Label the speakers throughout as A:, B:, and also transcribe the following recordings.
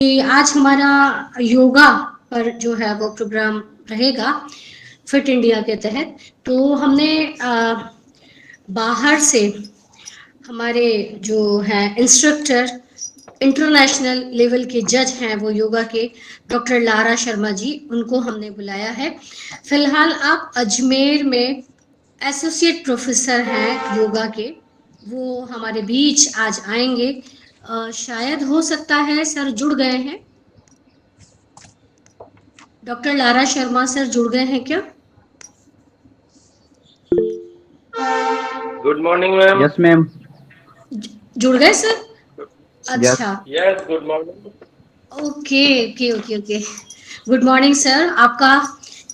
A: कि आज हमारा योगा पर जो है वो प्रोग्राम रहेगा फिट इंडिया के तहत। तो हमने बाहर से हमारे जो है इंस्ट्रक्टर इंटरनेशनल लेवल के जज हैं वो योगा के डॉक्टर लारा शर्मा जी, उनको हमने बुलाया है। फिलहाल आप अजमेर में एसोसिएट प्रोफेसर हैं योगा के, वो हमारे बीच आज आएंगे। शायद हो सकता है सर जुड़ गए हैं। डॉक्टर लारा शर्मा सर जुड़ गए हैं क्या?
B: Good morning ma'am.
C: Yes ma'am.
A: जुड़ गए सर?
C: यस।
A: अच्छा,
B: yes, good morning.
A: Okay okay okay okay. Good morning sir, आपका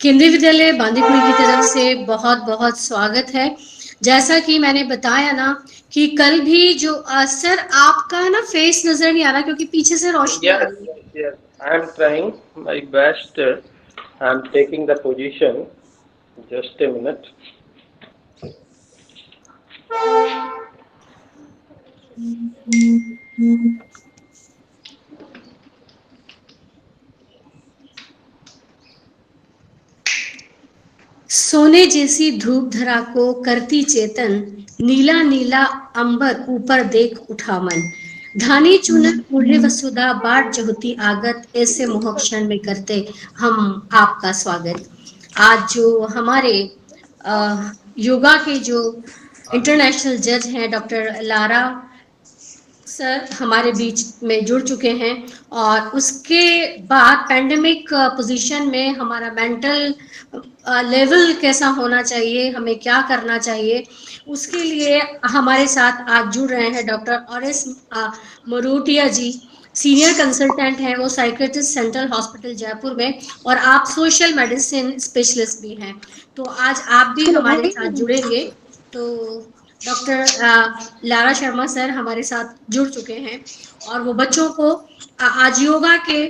A: केंद्रीय विद्यालय बांदीकुई की तरफ से बहुत बहुत स्वागत है। जैसा कि मैंने बताया ना कि कल भी जो सर आपका है ना फेस नजर नहीं आ रहा क्योंकि पीछे से रोशनी आ
B: Yes,
A: रही है।
B: yes, yes. I am trying my best. I am taking the position. Just a minute.
A: सोने जैसी धूप धरा को करती चेतन, नीला नीला अंबर ऊपर देख उठा मन, धानी चुनर ओढ़े वसुधा बाट जहुती आगत, ऐसे मोहक्षण में करते हम आपका स्वागत। आज जो हमारे योगा के जो इंटरनेशनल जज हैं डॉक्टर लारा सर हमारे बीच में जुड़ चुके हैं, और उसके बाद पैंडेमिक पोजीशन में हमारा मेंटल लेवल कैसा होना चाहिए, हमें क्या करना चाहिए, उसके लिए हमारे साथ आज जुड़ रहे हैं डॉक्टर RS मरोटिया जी। सीनियर कंसल्टेंट हैं वो साइकेट्रिस्ट सेंट्रल हॉस्पिटल जयपुर में, और आप सोशल मेडिसिन स्पेशलिस्ट भी हैं। तो आज आप भी हमारे साथ जुड़ेंगे। तो डॉक्टर लारा शर्मा सर हमारे साथ जुड़ चुके हैं, और वो बच्चों को आज योगा के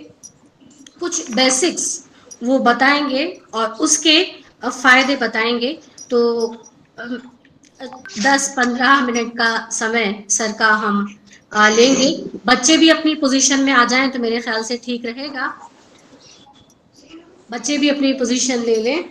A: कुछ बेसिक्स वो बताएंगे और उसके फायदे बताएंगे। तो 10-15 मिनट का समय सर का हम लेंगे। बच्चे भी अपनी पोजीशन में आ जाएं तो मेरे ख्याल से ठीक रहेगा। बच्चे भी अपनी पोजीशन ले लें।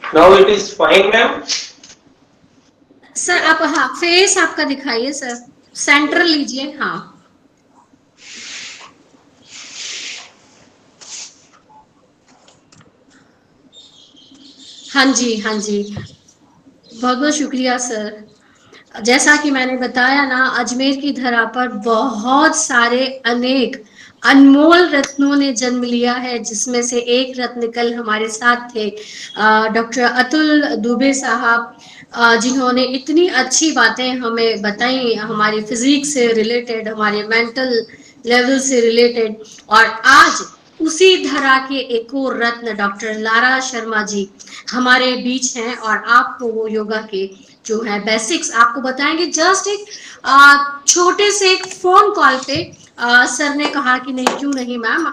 B: Now it is fine, ma'am.
A: Sir आप हाँ फेस आपका दिखाइए सर, सेंटर लीजिए। हाँ हाँ जी हाँ जी, बहुत बहुत शुक्रिया सर। जैसा कि मैंने बताया ना, अजमेर की धरा पर बहुत सारे अनेक अनमोल रत्नों ने जन्म लिया है, जिसमें से एक रत्न कल हमारे साथ थे डॉक्टर अतुल दुबे साहब, जिन्होंने इतनी अच्छी बातें हमें बताई हमारी फिजिक्स से रिलेटेड, हमारे मेंटल लेवल से रिलेटेड। और आज उसी धरा के एक और रत्न डॉक्टर लारा शर्मा जी हमारे बीच हैं, और आपको वो योगा के जो है बेसिक्स आपको बताएंगे। जस्ट एक छोटे से एक फोन कॉल पे सर ने कहा कि नहीं क्यों नहीं मैम,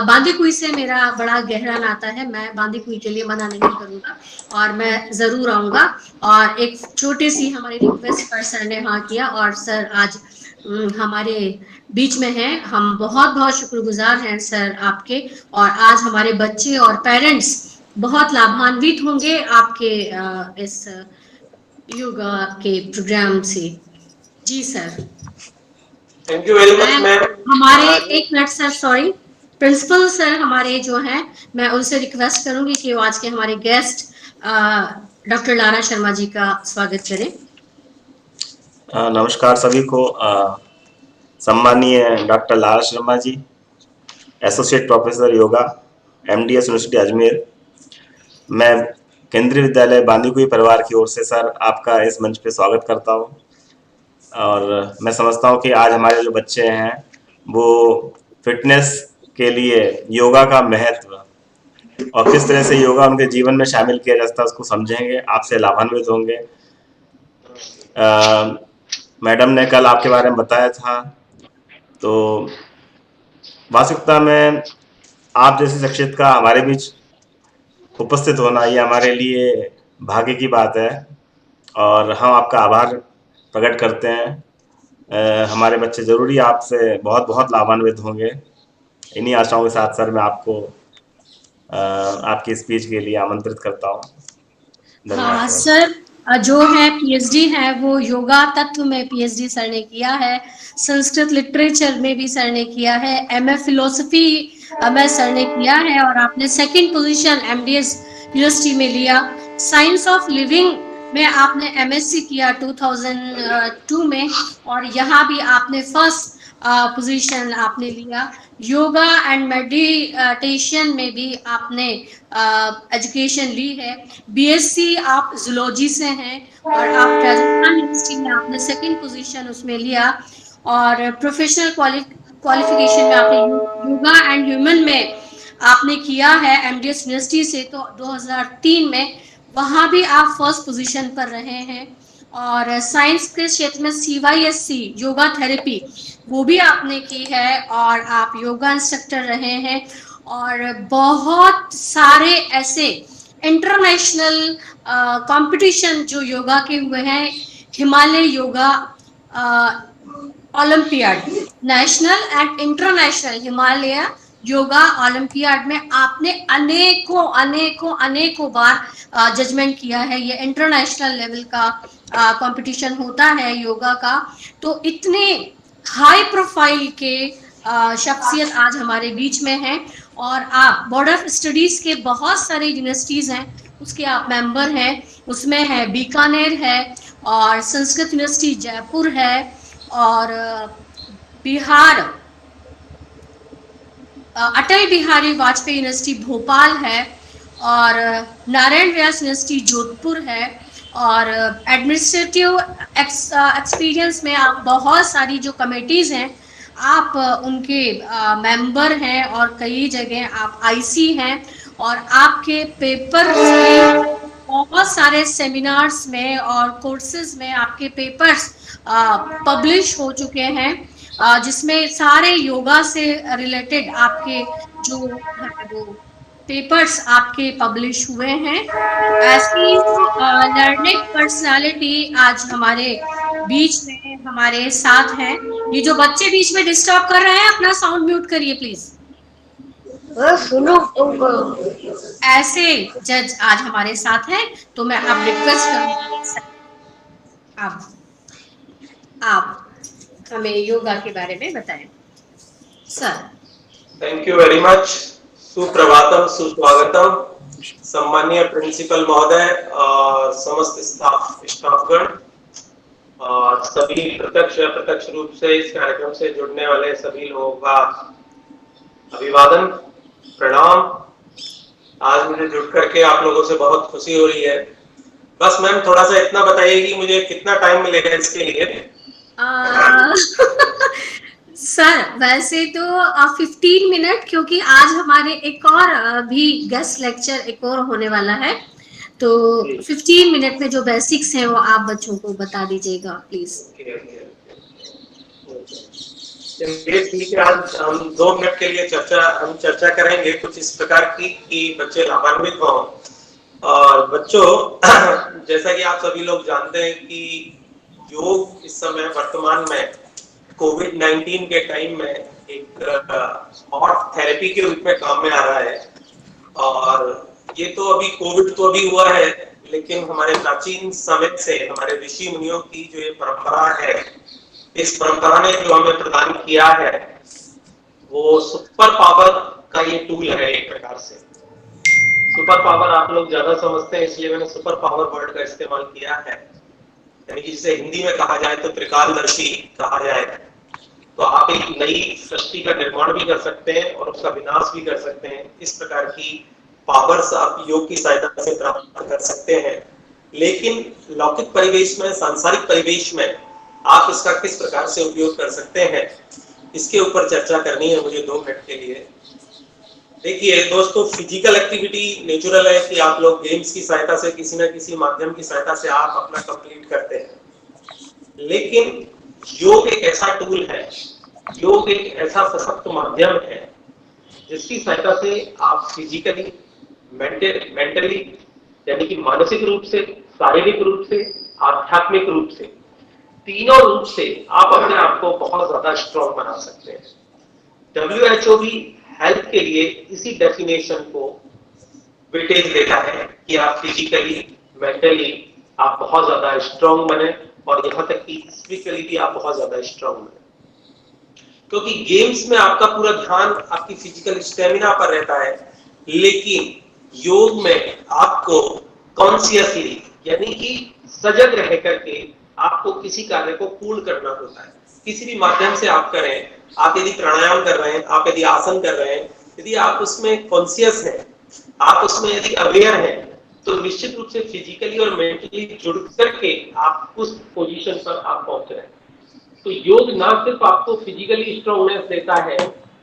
A: बांदीकुई से मेरा बड़ा गहरा नाता है, मैं बांदीकुई के लिए मना नहीं करूंगा और मैं जरूर आऊंगा। और एक छोटी सी हमारी रिक्वेस्ट पर सर ने हाँ किया, और सर आज हमारे बीच में हैं। हम बहुत बहुत शुक्रगुजार हैं सर आपके, और आज हमारे बच्चे और पेरेंट्स बहुत लाभान्वित होंगे आपके इस योगा के प्रोग्राम से। जी sir.
B: Thank you very much,
A: मैं
B: ma'am.
A: हमारे एक minute sir, sorry, principal sir हमारे जो हैं, मैं उनसे रिक्वेस्ट करूंगी कि वो आज के हमारे गेस्ट डॉक्टर लारा शर्मा जी का स्वागत करें।
D: नमस्कार सभी को। सम्मानीय doctor Lara Sharma ji, associate professor yoga, MDS university Ajmer. मैं केंद्रीय विद्यालय बांदीकुई परिवार की ओर से सर आपका इस मंच पे स्वागत करता हूँ। और मैं समझता हूँ कि आज हमारे जो बच्चे हैं वो फिटनेस के लिए योगा का महत्व और किस तरह से योगा उनके जीवन में शामिल किया जा सकता है उसको समझेंगे, आपसे लाभान्वित होंगे। मैडम ने कल आपके बारे में बताया था तो वास्तविकता में आप जैसी शख्सियत का हमारे बीच उपस्थित होना ये हमारे लिए भाग्य की बात है और हम आपका आभार प्रकट करते हैं। हमारे बच्चे ज़रूरी आपसे बहुत बहुत लाभान्वित होंगे। इन्हीं आशाओं के साथ सर मैं आपको आपकी स्पीच के लिए आमंत्रित करता हूँ।
A: हाँ सर, जो है पीएचडी है वो योगा तत्व में पीएचडी सर ने किया है, संस्कृत लिटरेचर में भी सर ने किया है, एमए फिलोसफी में सर ने किया है और आपने सेकंड पोजीशन एमडीएस यूनिवर्सिटी में लिया। साइंस ऑफ लिविंग में आपने एमएससी किया 2002 में और यहाँ भी आपने फर्स्ट पोजीशन आपने लिया। योगा एंड मेडिटेशन में भी आपने एजुकेशन ली है। बीएससी आप जूलॉजी से हैं और आप राजस्थान यूनिवर्सिटी में आपने सेकंड पोजीशन उसमें लिया और प्रोफेशनल क्वालिफिकेशन में आपने योगा एंड ह्यूमन में आपने किया है एमडीएस यूनिवर्सिटी से, तो 2003 में वहाँ भी आप फर्स्ट पोजीशन पर रहे हैं। और साइंस के क्षेत्र में सीवाईएससी योगा थेरेपी वो भी आपने की है और आप योगा इंस्ट्रक्टर रहे हैं और बहुत सारे ऐसे इंटरनेशनल कंपटीशन जो योगा के हुए हैं, Himalaya yoga olympiad, national and international Himalaya yoga olympiad में आपने अनेकों बार जजमेंट किया है। ये इंटरनेशनल लेवल का कंपटीशन होता है योगा का। तो इतने हाई प्रोफाइल के शख्सियत आज हमारे बीच में हैं और आप बोर्ड ऑफ स्टडीज के बहुत सारे यूनिवर्सिटीज हैं उसके आप मेंबर हैं, उसमें है बीकानेर है और संस्कृत यूनिवर्सिटी जयपुर है और बिहार अटल बिहारी वाजपेयी यूनिवर्सिटी भोपाल है और नारायण व्यास यूनिवर्सिटी जोधपुर है और एडमिनिस्ट्रेटिव एक्सपीरियंस में आप बहुत सारी जो कमेटीज़ हैं आप उनके मेंबर हैं और कई जगह आप आईसी हैं और आपके पेपर बहुत सारे सेमिनार्स में और कोर्सेज में आपके पेपर्स पब्लिश हो चुके हैं जिसमें सारे योगा से रिलेटेड आपके जो वो पेपर्स आपके पब्लिश हुए हैं। ऐसी लर्निंग पर्सनालिटी आज हमारे बीच में हमारे साथ हैं। ये जो बच्चे बीच में डिस्टर्ब कर रहे हैं अपना साउंड म्यूट करिए प्लीज। सुनो ऐसे जज आज हमारे साथ हैं तो मैं अब रिक्वेस्ट करूंगी आप हमें योगा के बारे में बताएं sir.
C: Thank you very much. सुप्रभातम, सुस्वागतम सम्मानीय प्रिंसिपल महोदय और समस्त स्टाफगण और सभी प्रत्यक्ष या अप्रत्यक्ष रूप से इस कार्यक्रम से जुड़ने वाले सभी लोगों का अभिवादन, प्रणाम। आज मुझे जुड़ करके आप लोगों से बहुत खुशी हो रही है। बस मैम थोड़ा सा इतना बताइए कि मुझे कितना टाइम मिलेगा इसके लिए।
A: सर वैसे तो 15 मिनट, क्योंकि आज हमारे एक और भी गेस्ट लेक्चर एक और होने वाला है तो 15 मिनट में जो बेसिक्स हैं वो आप बच्चों को बता दीजिएगा प्लीज।
C: ठीक है, आज हम 2 मिनट के लिए चर्चा करेंगे कुछ इस प्रकार की कि बच्चे लाभान्वित हों। और बच्चों जैसा कि आप सभी लोग जानते हैं कि योग इस समय वर्तमान में कोविड-19 के टाइम में एक स्मार्ट थेरेपी के रूप में काम में आ रहा है। और ये तो अभी कोविड तो अभी हुआ है, लेकिन हमारे प्राचीन समय से हमारे ऋषि मुनियों की जो ये परंपरा है, इस परंपरा ने जो हमें प्रदान किया है वो सुपर पावर का ये टूल है। एक प्रकार से सुपर पावर आप लोग ज्यादा समझते हैं इसलिए मैंने सुपर पावर वर्ड का इस्तेमाल किया है, यानी कि जिसे हिंदी में कहा जाए तो त्रिकालदर्शी कहा जाए। तो आप एक नई सृष्टि का निर्माण भी कर सकते हैं और उसका विनाश भी कर सकते हैं। इस प्रकार की पावर्स आप योग की सहायता से प्राप्त कर सकते हैं। लेकिन लौकिक परिवेश में, सांसारिक परिवेश में आप इसका किस प्रकार से उपयोग कर सकते हैं, इसके ऊपर चर्चा करनी है मुझे 2 मिनट के लिए। देखिए दोस्तों, फिजिकल एक्टिविटी नेचुरल है कि आप लोग गेम्स की सहायता से, किसी न किसी माध्यम की सहायता से आप अपना कंप्लीट करते हैं। लेकिन योग एक ऐसा टूल है योग एक ऐसा सशक्त माध्यम है जिसकी सहायता से आप फिजिकली, मेंटली यानी कि मानसिक रूप से, शारीरिक रूप से, आध्यात्मिक रूप से, तीनों रूप से आप अपने आप को बहुत ज्यादा स्ट्रॉन्ग बना सकते हैं। WHO भी हेल्थ के लिए इसी डेफिनेशन को वेटेज देता है कि आप फिजिकली, मेंटली आप बहुत ज्यादा स्ट्रॉन्ग बने और यहाँ तक कि स्पिरिचुअली भी आप बहुत ज्यादा स्ट्रॉन्ग बने। क्योंकि गेम्स में आपका पूरा ध्यान आपकी फिजिकल स्टेमिना पर रहता है, लेकिन योग में आपको कॉन्शियसली यानी कि सजग रह करके आपको किसी कार्य को पूर्ण करना होता है। किसी भी माध्यम से आप करें, आप यदि प्राणायाम कर रहे हैं, आप यदि आसन कर रहे हैं, यदि आप उसमें कॉन्शियस हैं, आप उसमें यदि अवेयर हैं, तो निश्चित रूप से फिजिकली और मेंटली जुड़ करके आप उस पोजीशन पर आप पहुंच रहे हैं। तो योग ना सिर्फ आपको फिजिकली स्ट्रांगनेस देता है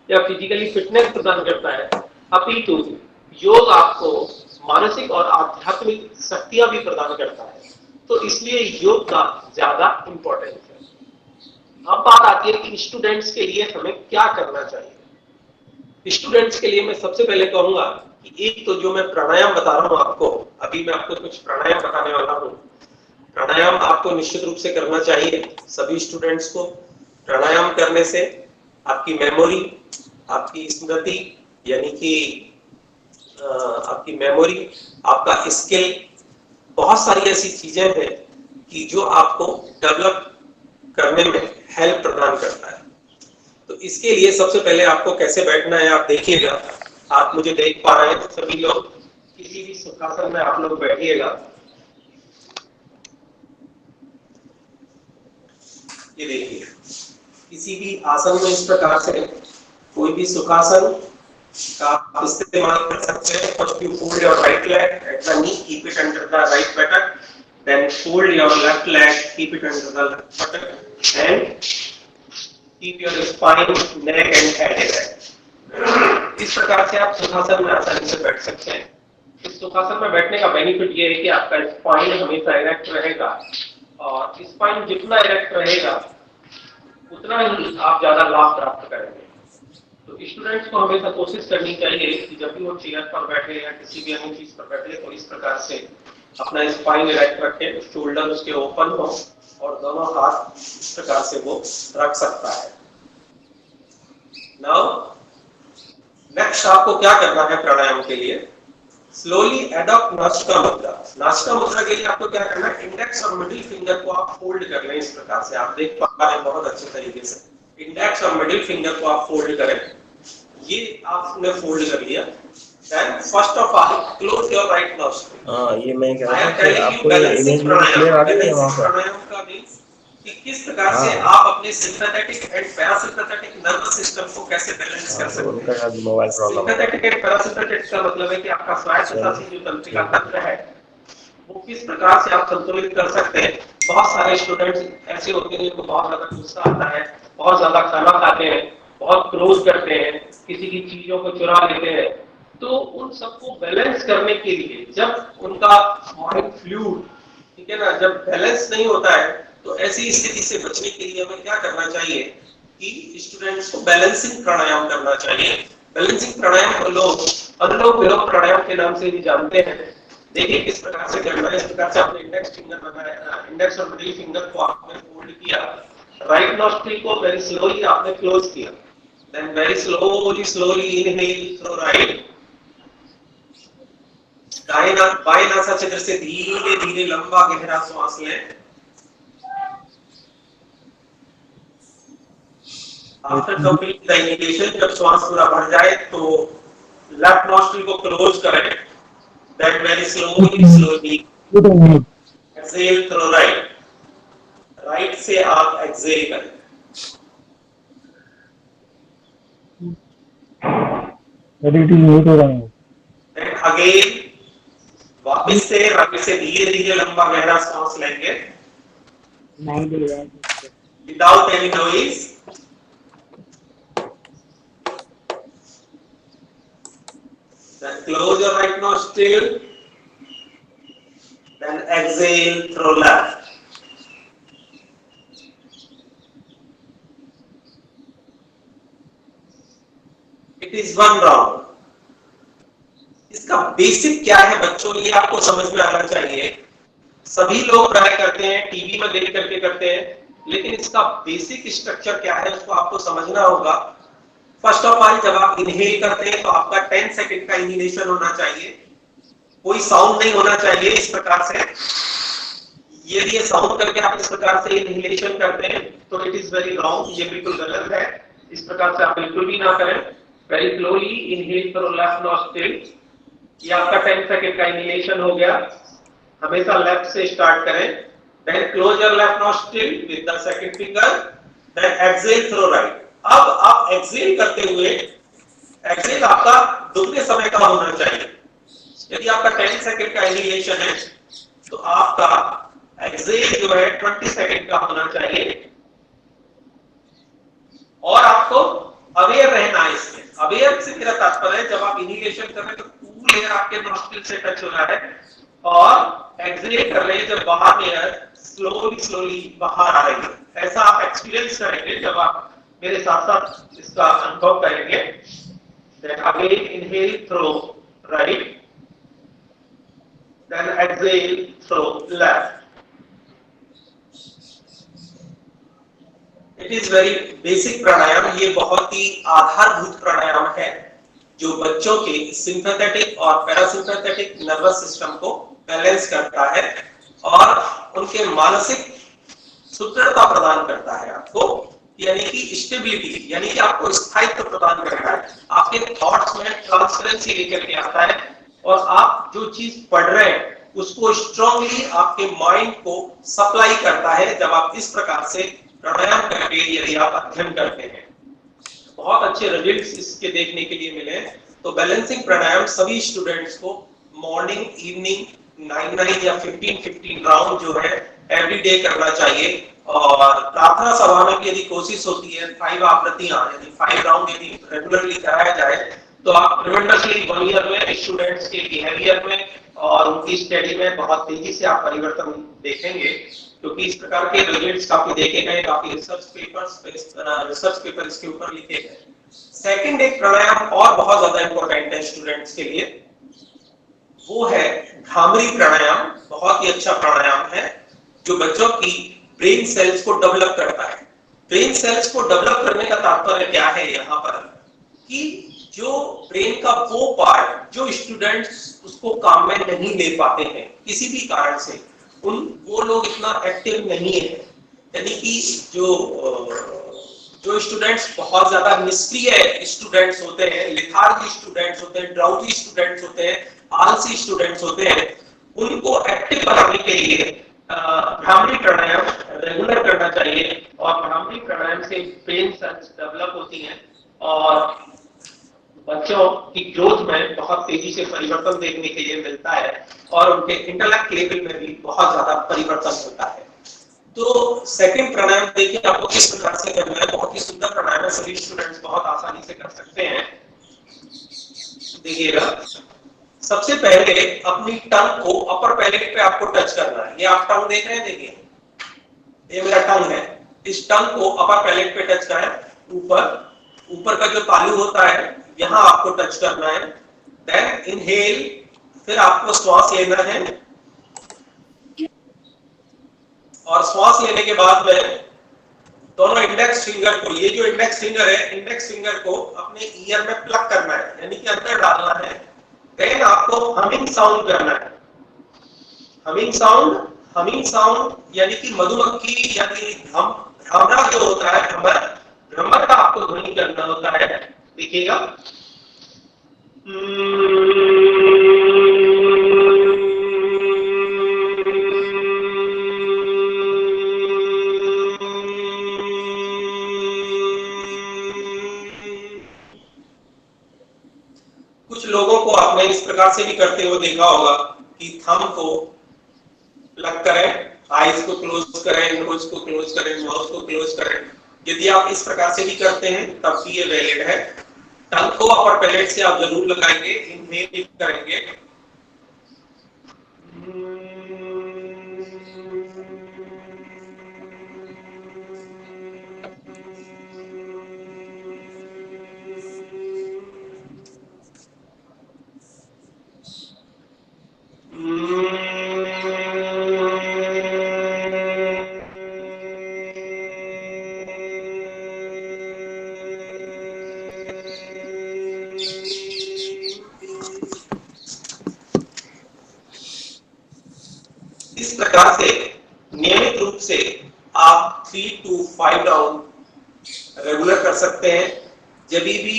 C: या फिजिकली फिटनेस प्रदान करता है, अपितु योग आपको मानसिक और आध्यात्मिक शक्तियां भी प्रदान करता है। तो इसलिए योग का ज्यादा इंपॉर्टेंस है। अब बात आती है कि स्टूडेंट्स के लिए हमें क्या करना चाहिए। स्टूडेंट्स के लिए मैं सबसे पहले कहूंगा कि एक तो जो मैं प्राणायाम बता रहा हूं आपको, अभी मैं आपको कुछ प्राणायाम बताने वाला हूं। प्राणायाम आपको निश्चित रूप से करना चाहिए सभी स्टूडेंट्स को। प्राणायाम करने से आपकी मेमोरी, आपकी स्मृति यानी कि आपकी मेमोरी, आपका स्किल, बहुत सारी ऐसी चीजें हैं कि जो आपको डेवलप करने में हेल्प प्रदान करता है। तो इसके लिए सबसे पहले आपको कैसे बैठना है आप देखिएगा। आप मुझे देख पा रहे हैं सभी लोग, किसी भी सुखासन में आप लोग बैठिएगा। ये देखिए, किसी भी आसन में इस प्रकार से कोई भी सुखासन का आप इस्तेमाल कर सकते हैं। First you fold your right leg at the knee, keep it under the right buttock, then fold your left leg, keep it under the left buttock and keep your spine, neck and head erect. इस प्रकार से आप सुखासन में आसानी से बैठ सकते हैं। इस सुखासन में बैठने का बेनिफिट ये है कि आपका स्पाइन हमेशा इरेक्ट रहेगा और स्पाइन जितना इरेक्ट रहेगा उतना ही आप ज्यादा लाभ प्राप्त करेंगे। तो स्टूडेंट्स को हमेशा कोशिश करनी चाहिए कि जब भी वो चेयर पर बैठे या किसी भी अन्य चीज पर बैठे तो इस प्रकार से अपना स्पाइन इरेक्ट रखें, शोल्डर उसके ओपन हो और दोनों हाथ इस प्रकार से वो रख सकता है। नाउ नेक्स्ट आपको क्या करना है प्राणायाम के लिए, स्लोली एडॉप्ट नासिका मुद्रा। नासिका मुद्रा के लिए आपको क्या करना है, इंडेक्स और मिडिल फिंगर को आप फोल्ड कर लें। इस प्रकार से आप देख पा रहे हैं बहुत अच्छे तरीके से। इंडेक्स और मिडिल फिंगर को आप फोल्ड करें। ये आपने फोल्ड कर लिया। Then first of all close your right nostril.
D: हाँ, ये मैं कह रहा था कि आपको ये इमेज में क्लियर आ रही है वहाँ पर।
C: प्राणायाम का मींस कि किस प्रकार से आप अपने sympathetic and parasympathetic nervous system को कैसे बैलेंस कर सकते हैं।
D: उनका शायद मोबाइल प्रॉब्लम है।
C: सिंपैथेटिक एंड पैरासिम्पैथेटिक का मतलब है कि आपका स्वायत्तशासी जो तंत्रिका तंत्र है वो किस प्रकार से आप संतुलित कर सकते हैं। बहुत सारे स्टूडेंट्स ऐसे होते हैं जिनको बहुत ज्यादा गुस्सा आता है, बहुत ज्यादा खाना खाते हैं, बहुत क्रोध करते हैं, किसी की चीजों को चुरा लेते हैं। तो उन सबको बैलेंस करने के लिए जब उनका माइंड फ्लूइड, ठीक है ना, जब बैलेंस नहीं होता है तो ऐसी स्थिति से बचने के लिए हमें क्या करना चाहिए कि स्टूडेंट्स को बैलेंसिंग प्राणायाम करना चाहिए। बैलेंसिंग प्राणायाम को लोग अनुलोम विलोम प्राणायाम के नाम से भी जानते हैं। देखिए किस प्रकार से करना है। इस प्रकार से आपने इंडेक्स फिंगर बनाया, इंडेक्स और मिडिल फिंगर को आपने फोल्ड किया, राइट नॉस्ट्रिल को वेरी स्लोली आपने क्लोज किया, then very slowly inhale through right. बाएं नासा छिद्र से धीरे धीरे लंबा गहरा श्वास लें। आफ्टर कंप्लीट द इनहेलेशन, जब श्वास पूरा भर जाए तो लेफ्ट नॉस्ट्रिल को क्लोज करें, then very slowly exhale through right. Right से आप एक्सहेल करें। देन अगेन वापस से राइट से धीरे धीरे लंबा गहरा सांस लेंगे without any noise. Then close your right nostril, then exhale through left. It is 1 round. इसका बेसिक क्या है बच्चों, ये आपको समझ में आना चाहिए। सभी लोग ट्राई करते हैं, टीवी में देख करके करते हैं, लेकिन इसका बेसिक स्ट्रक्चर क्या है उसको आपको समझना होगा। फर्स्ट ऑफ ऑल, जब आप इनहेल करते हैं तो आपका 10 सेकंड का इनहेलेशन होना चाहिए, कोई साउंड नहीं होना चाहिए। इस प्रकार से यदि ये साउंड करके आप इस प्रकार से इनहेलेशन करते हैं तो इट इज वेरी रॉन्ग, ये बिल्कुल गलत है। इस प्रकार से आप बिल्कुल भी ना करें। वेरी स्लोली इनहेल करो लेफ्ट नॉस्ट्रिल, ये आपका 10 सेकंड का इनहेलेशन हो गया। हमेशा लेफ्ट से स्टार्ट करें। Then close your left nostril with the second finger, then exhale through right. अब आप एक्सहेल करते हुए, एक्सहेल आपका दुगने समय का होना चाहिए। यदि आपका 10 सेकंड का इनहेलेशन है तो आपका एक्सहेल जो है 20 सेकंड का होना चाहिए। और आपको अवेयर रहना है इसमें। अवेयर से मेरा तात्पर्य है जब आप इनहेलेशन कर रहे हैं तो कूल एयर आपके नॉस्ट्रिल से टच हो रहा है, और एक्सहेल कर रहे हैं जब बाहर एयर स्लोली स्लोली बाहर आ रही है। ऐसा आप एक्सपीरियंस करेंगे जब आप मेरे साथ साथ इसका अनुभव करेंगे। Then again inhale through right, then exhale through left. It is very basic प्राणायाम। ये बहुत ही आधारभूत प्राणायाम है जो बच्चों के सिंपैथेटिक और पैरासिम्पैथेटिक नर्वस सिस्टम को बैलेंस करता है और उनके मानसिक सुदृढ़ता प्रदान करता है आपको, यानी कि स्टेबिलिटी, यानी कि आपको स्थायित्व प्रदान करता है। आपके थॉट्स में ट्रांसपेरेंसी लेकर के आता है और आप जो चीज पढ़ रहे हैं उसको स्ट्रांगली आपके माइंड को सप्लाई करता है जब आप इस प्रकार से प्राणायाम करके यदि आप अध्ययन करते हैं। बहुत अच्छे रिजल्ट्स इसके देखने के लिए मिले। तो बैलेंसिंग प्राणायाम सभी स्टूडेंट्स को मॉर्निंग, इवनिंग 9 या 15 राउंड जो है एवरी डे करना चाहिए। और प्रार्थना सभा में भी यदि कोशिश होती है 5 आवृत्तियां, यदि 5 राउंड यदि रेगुलरली कराया जाए तो आप ट्रिमेंडसली 1 ईयर में स्टूडेंट्स के बिहेवियर में और उनकी स्टडी में बहुत तेजी से आप परिवर्तन देखेंगे, क्योंकि इस प्रकार के रिजल्ट्स काफी देखे गए, काफी रिसर्च पेपर इसके ऊपर लिखे गए। सेकंड एक प्राणायाम और बहुत ज्यादा इंपॉर्टेंट है स्टूडेंट्स के लिए, वो है भ्रामरी प्राणायाम। बहुत ही अच्छा प्राणायाम है जो बच्चों की ब्रेन सेल्स को डेवलप करता है। ब्रेन सेल्स को डेवलप करने का तात्पर्य क्या है यहाँ पर, कि जो ब्रेन का वो पार्ट जो स्टूडेंट्स उसको काम में नहीं ले पाते हैं किसी भी कारण से, वो लोग इतना एक्टिव नहीं है। यानी कि जो स्टूडेंट्स बहुत ज्यादा निष्क्रिय स्टूडेंट्स होते हैं, लेथार्जी स्टूडेंट्स होते हैं, ड्राउजी स्टूडेंट्स होते हैं, आलसी स्टूडेंट्स होते हैं, उनको एक्टिव बनाने के लिए भ्रामरी प्राणायाम रेगुलर करना चाहिए। और भ्रामरी प्राणायाम से ब्रेन सेल्स डेवलप होती हैं और बच्चों की ग्रोथ में बहुत तेजी से परिवर्तन देखने के लिए मिलता है और उनके इंटेलेक्ट लेवल में भी बहुत ज्यादा परिवर्तन होता है। तो सेकंड प्राणायाम देखिए आपको किस प्रकार से करना है। बहुत ही सुंदर प्राणायाम है, सभी स्टूडेंट्स बहुत आसानी से कर सकते हैं। देखिएगा, सबसे पहले अपनी टंग को अपर पैलेट पे आपको टच करना है। ये आप टंग देख रहे हैं, देखिए ये मेरा टंग है। इस टंग को अपर पैलेट पे टच करें, ऊपर का जो तालू होता है यहाँ आपको टच करना है। देन इनहेल, फिर आपको श्वास लेना है और श्वास लेने के बाद में दोनों इंडेक्स फिंगर को, ये जो इंडेक्स फिंगर है, इंडेक्स फिंगर को अपने ईयर में प्लग करना है, यानी कि अंदर डालना है। देन आपको हमिंग साउंड करना है। हमिंग साउंड यानी कि मधुमक्खी यानी भ्रमरा जो होता है, भ्रमर का आपको ध्वनि करना होता है। देखिएगा, कुछ लोगों को आपने इस प्रकार से भी करते हुए देखा होगा कि थंब को प्लग करें, आईज को क्लोज करें, नोज को क्लोज करें, माउथ को क्लोज करें। यदि आप इस प्रकार से भी करते हैं तब भी ये वैलिड है। टंग को अपर पैलेट से आप जरूर लगाएंगे, इनहेल करेंगे। प्रकार से नियमित रूप से आप 3 to 5 राउंड रेगुलर कर सकते हैं। जब भी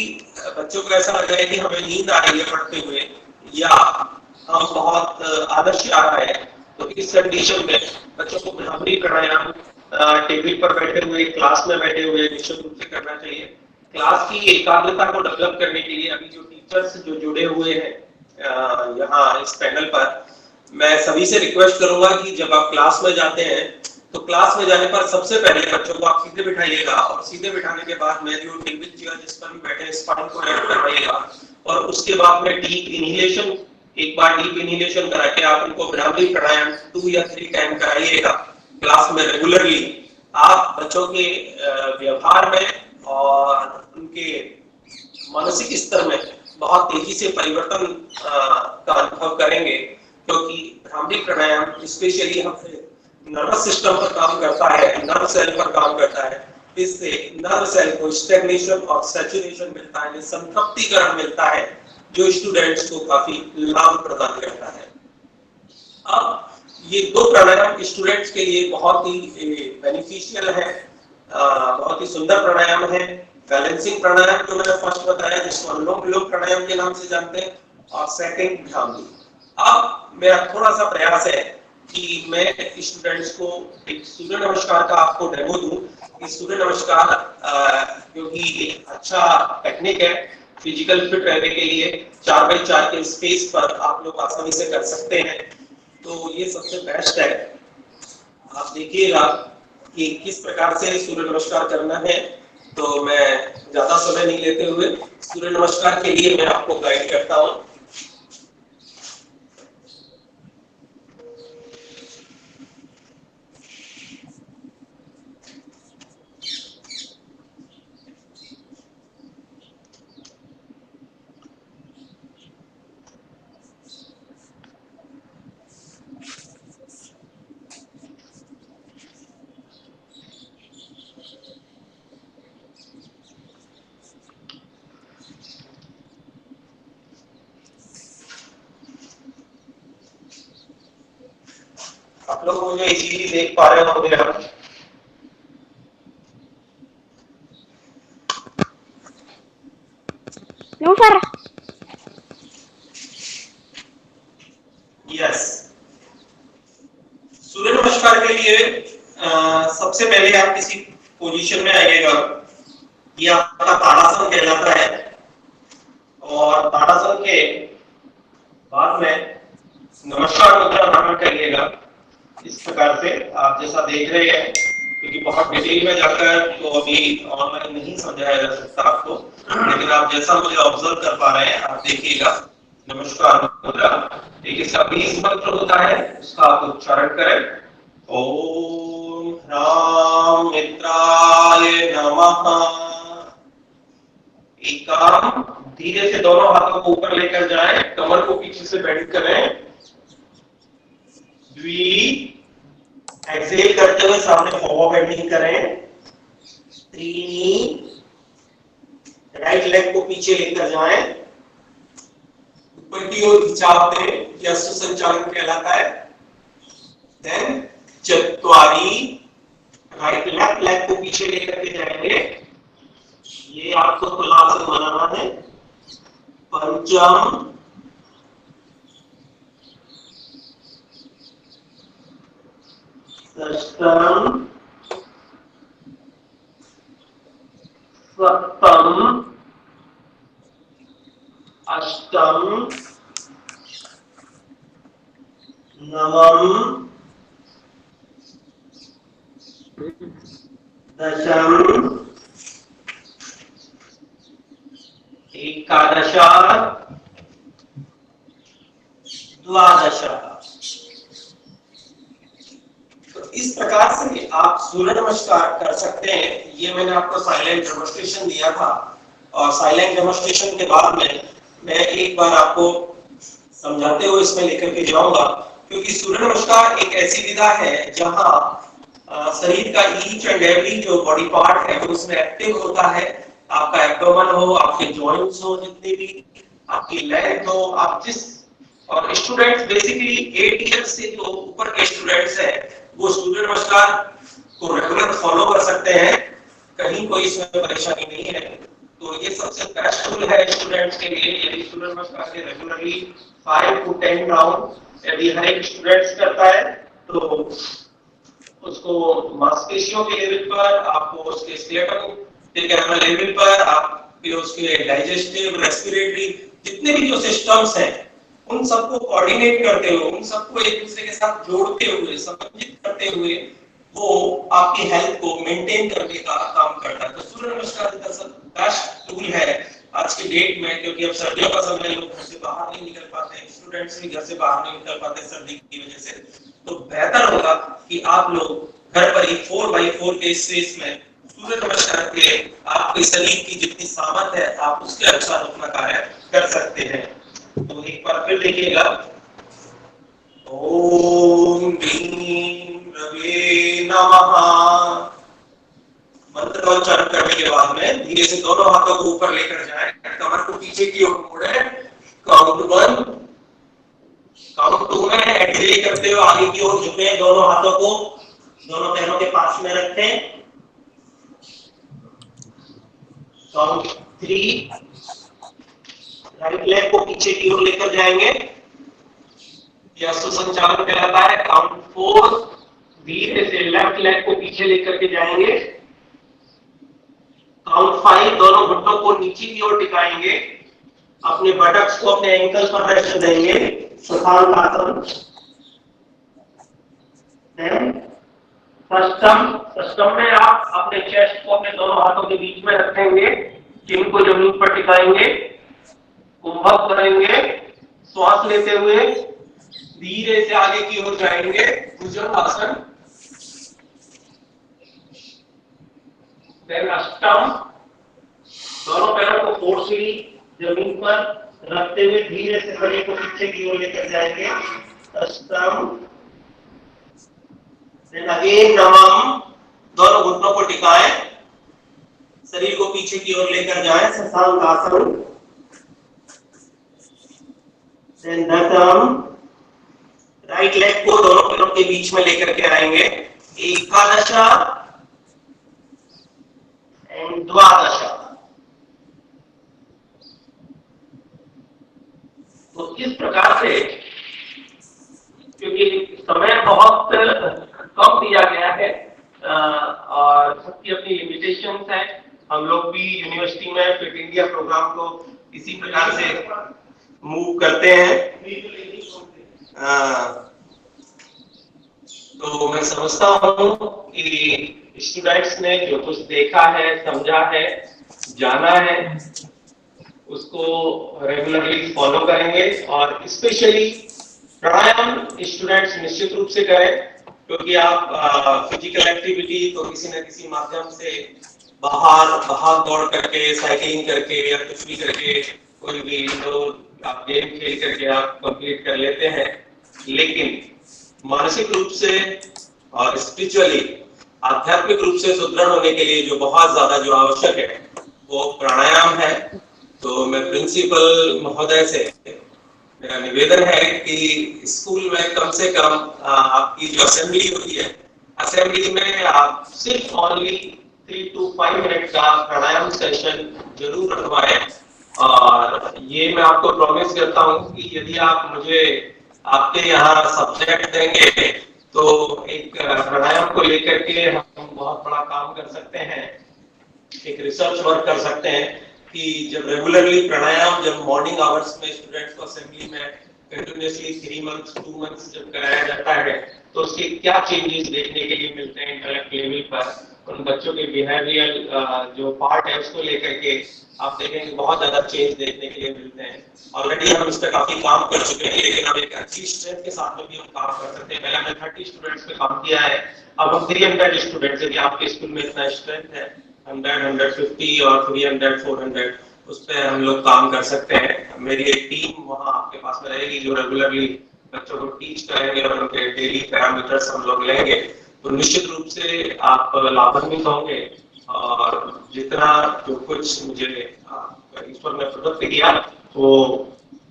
C: बच्चों को ऐसा लग रहा है कि हमें नींद आ रही है पढ़ते हुए या हम बहुत आलस्य आ रहा है, तो इस कंडीशन में बच्चों को भ्रामरी प्राणायाम टेबल पर बैठे हुए, क्लास में बैठे हुए निश्चित रूप से करना चाहिए। क्लास की एकाग्रता को डेवलप करने के लिए अभी जो टीचर्स जो जुड़े हुए हैं यहाँ इस पैनल पर, मैं सभी से रिक्वेस्ट करूंगा कि जब आप क्लास में जाते हैं तो क्लास में जाने पर सबसे पहले बच्चों को आप सीधे बिठाइएगा और सीधे बिठाने के बाद में जो टेबल चेयर जिस पर भी बैठे स्पाइन को रेस्ट करवाइएगा और उसके बाद में डीप इनहेलेशन, एक बार डीप इनहेलेशन करा के आप उनको भ्रामरी प्राणायाम 2 या 3 टाइम कराइएगा क्लास में रेगुलरली। आप बच्चों के व्यवहार में और उनके मानसिक स्तर में बहुत तेजी से परिवर्तन का अनुभव करेंगे, क्योंकि भ्रामरी प्राणायाम स्पेशली हमारे नर्वस सिस्टम पर काम करता है, नर्व सेल पर काम करता है। इससे नर्व सेल को स्टैग्नेशन और सैचुरेशन मिलता है, संतृप्तिकरण मिलता है, जो स्टूडेंट्स को काफी लाभ प्रदान करता है। अब ये 2 प्राणायाम स्टूडेंट्स के लिए बहुत ही बेनिफिशियल है, बहुत ही सुंदर प्राणायाम है। बैलेंसिंग प्राणायाम जो मैंने फर्स्ट बताया, जिसको अनुलोम विलोम प्राणायाम के नाम से जानते हैं, और सेकंड भ्रामरी। अब मेरा थोड़ा सा प्रयास है कि मैं स्टूडेंट्स को एक सूर्य नमस्कार का आपको डेमो दूं। सूर्य नमस्कार क्योंकि एक अच्छा टेक्निक है फिजिकल फिट रहने के लिए, 4x4 के स्पेस पर आप लोग आसानी से कर सकते हैं, तो ये सबसे बेस्ट है। आप देखिएगा कि किस प्रकार से सूर्य नमस्कार करना है। तो मैं ज्यादा समय नहीं लेते हुए सूर्य नमस्कार के लिए मैं आपको गाइड करता हूं। आप लोग मुझे इजीली देख पा रहे होंगे हम।
E: No sir.
C: यस, सूर्य नमस्कार के लिए सबसे पहले आप किसी पोजीशन में आइएगा। ये आपका ताड़ासन कहलाता है, और ताड़ासन के बाद में नमस्कार मुद्रा धारण करिएगा इस प्रकार से आप जैसा देख रहे हैं, क्योंकि बहुत डिटेल में जाकर तो अभी ऑनलाइन नहीं समझाया जा सकता आपको, लेकिन आप जैसा मुझे ऑब्जर्व कर पा रहे हैं आप देखिएगा। नमस्कार मुद्रा, एक इसका बीज मंत्र होता है, उसका आप उच्चारण करें। ओम ह्रां मित्राय नमः। एक काम, धीरे से दोनों हाथों को ऊपर लेकर जाएं, कमर को पीछे से बेंड करें। द्वि, एक्सेल करते हुए सामने फॉरवर्ड बेंडिंग करें। त्रीनी, राइट लेग को पीछे लेकर जाएं, ऊपर की ओर खिंचाव दें, यह सुसंचालन कहलाता है। देन चत्वारी, राइट लेफ्ट लेग को पीछे लेकर के जाएंगे, ये आपको तुलासन बनाना है। पंचम, षष्ठम, सप्तम, अष्टम, नवम, दशम, एकादश, द्वादश। तो इस प्रकार से आप सूर्य नमस्कार कर सकते हैं। ये मैंने आपको साइलेंट डेमोंस्ट्रेशन दिया था, और साइलेंट डेमोंस्ट्रेशन के बाद में मैं एक बार आपको समझाते हुए इसमें लेकर के जाऊंगा, क्योंकि सूर्य नमस्कार एक ऐसी विधा है जहां शरीर का ईच एंड एवरी जो बॉडी पार्ट है वो उसमें एक्टिव होता है। आपका एब्डोमेन हो, आपके जॉइंट्स हो, जितने भी आपकी लेग हो, आप जिस और स्टूडेंट्स बेसिकली 8 ईयर्स से जो ऊपर के स्टूडेंट्स हैं वो सूर्य नमस्कार को रेगुलर फॉलो कर सकते हैं, कहीं कोई इसमें परेशानी नहीं है। तो ये सबसे बेस्ट टूल है स्टूडेंट्स के लिए। यदि सूर्य नमस्कार के रेगुलरली 5 to 10 राउंड यदि हर एक स्टूडेंट्स करता है तो उसको मांसपेशियों के लेवल पर, आपको उसके स्केलेटल लेवल पर, आपके उसके डाइजेस्टिव, रेस्पिरेटरी जितने भी जो सिस्टम्स हैं उन सबको कोऑर्डिनेट करते हुए, उन सबको एक दूसरे के साथ जोड़ते हुए, समन्वित करते हुए वो आपकी हेल्थ को मेंटेन करने का काम करता है। तो सूर्य नमस्कार दरअसल बेस्ट टूल है आज के डेट में, क्योंकि अब सर्दियों का समय, लोग घर से बाहर नहीं निकल पाते हैं, स्टूडेंट्स भी घर से बाहर नहीं निकल पाते सर्दी की वजह से। तो बेहतर होगा कि आप लोग घर पर ही 4x4 के स्पेस में सूर्य नमस्कार के आपके शरीर की जितनी सामर्थ्य है आप उसके अनुसार अपना कार्य कर सकते हैं। तो एक बार फिर देखिएगा, ओम भीम रवे नमः। मंत्र का उच्चारण करने के बाद में धीरे से दोनों हाथों को ऊपर लेकर जाएं, कमर को पीछे की ओर मोड़ें, काउंट 1, काउंट 2 में एक्सहेल करते हुए आगे की ओर झुकें, दोनों हाथों को दोनों पैरों के पास में रखें, काउंट 3, राइट लेग को पीछे की ओर लेकर जाएंगे, यह सुसंचालन कहलाता है। काउंट 4, धीरे से लेफ्ट लेग को पीछे लेकर के जाएंगे, काउंट 5, दोनों घुटनों को नीचे की ओर टिकाएंगे, अपने बटक्स को अपने एंकल पर रेस्ट देंगे, शशांकासन। सष्टम में आप अपने चेस्ट को अपने दोनों हाथों के बीच में रखेंगे, चिन को जमीन पर टिकाएंगे, कुंभक करेंगे, श्वास लेते हुए धीरे से आगे की ओर जाएंगे, भुजंगासन। देन अष्टम, दोनों पैरों को फोर्सफुली जमीन पर रखते हुए धीरे से शरीर को पीछे की ओर लेकर जाएंगे, अष्टम। देन अगेन नवम, दोनों घुटनों को टिकाएं, शरीर को पीछे की ओर लेकर जाएं, शशांकासन। देन दशम, राइट लेग को दोनों पैरों के बीच में लेकर के आएंगे, एकादशा एंड द्वादशा। तो इस प्रकार से, क्योंकि समय बहुत कम दिया गया है और सबकी अपनी लिमिटेशंस है, हम लोग भी यूनिवर्सिटी में फिट इंडिया प्रोग्राम को इसी प्रकार से मूव करते हैं। तो मैं समझता हूं कि स्टूडेंट्स ने जो कुछ देखा है, समझा है, जाना है, उसको रेगुलरली फॉलो करेंगे और स्पेशली प्राणायाम स्टूडेंट्स निश्चित रूप से करें, क्योंकि आप फिजिकल एक्टिविटी तो किसी न किसी माध्यम से बाहर भाग दौड़ करके, साइकिलिंग करके या कुछ भी करके, कोई भी तो आप गेम खेल करके आप कंप्लीट कर लेते हैं, लेकिन मानसिक रूप से और स्पिरिचुअली, आध्यात्मिक रूप से सुदृढ़ होने के लिए जो बहुत ज्यादा जो आवश्यक है वो प्राणायाम है। तो मैं प्रिंसिपल महोदय से मेरा निवेदन है कि स्कूल में कम से कम आपकी जो असेंबली होती है, असेंबली में आप सिर्फ ओनली 3 to 5 मिनट का प्राणायाम सेशन जरूर रखवाएं। और ये मैं आपको प्रॉमिस करता हूँ कि यदि आप मुझे आपके यहाँ सब्जेक्ट देंगे तो एक प्राणायाम को लेकर के हम बहुत बड़ा काम कर सकते हैं, एक रिसर्च वर्क कर सकते हैं कि जब रेगुलरली प्राणायाम जब मॉर्निंग आवर्स में स्टूडेंट्स को असेंबली में कंटिन्यूअसली 3 मंथ्स 2 मंथ्स जब कराया जाता है तो उसके क्या चेंजेस देखने के लिए मिलते हैं इंटेलेक्ट लेवल पर, उन बच्चों के बिहेवियरल जो पार्ट है उसको लेकर के आप देखेंगे बहुत ज्यादा चेंज देखने के लिए मिलते हैं। ऑलरेडी हम इस पर काफी काम कर चुके हैं, लेकिन अब एक अच्छी स्ट्रेंथ के साथ में भी हम काम कर सकते हैं। पहले हमने 30 स्टूडेंट्स पे काम किया है, अब हम 300 स्टूडेंट्स, यदि आपके स्कूल में इतना स्ट्रेंथ है 100, 150 और 300, 400, उस पर हम लोग काम कर सकते हैं। मेरी एक टीम वहाँ आपके पास में रहेगी जो रेगुलरली बच्चों को टीच करेंगे और उनके डेली पैरामीटर्स हम लोग लेंगे, तो निश्चित रूप से आप लाभान्वित होंगे। और जितना जो कुछ मुझे ईश्वर ने प्रदत्त किया वो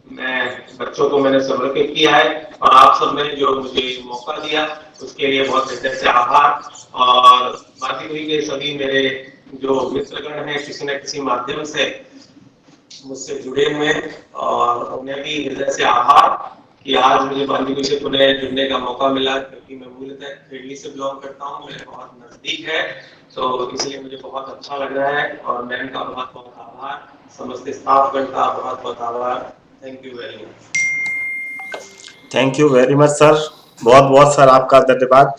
C: मैं बच्चों को मैंने समर्पित किया है और आप सब ने जो मुझे मौका दिया उसके लिए बहुत हृदय से आभार। और बाकी हुई के सभी मेरे जो मित्रगण हैं किसी न किसी माध्यम से मुझसे जुड़े हुए हैं और उन्हें भी हृदय से आभार कि आज मुझे बांदीकुई से पुनः जुड़ने का मौका मिला, क्योंकि मैं मूलतः खेड़ी से बिलोंग करता हूँ, मेरे बहुत नजदीक है, तो इसलिए मुझे बहुत अच्छा लग रहा है। और मैम का बहुत बहुत आभार, समस्त स्टाफगण का बहुत बहुत आभार। Thank you very much.
D: Thank you very much sir, बहुत बहुत सर आपका धन्यवाद।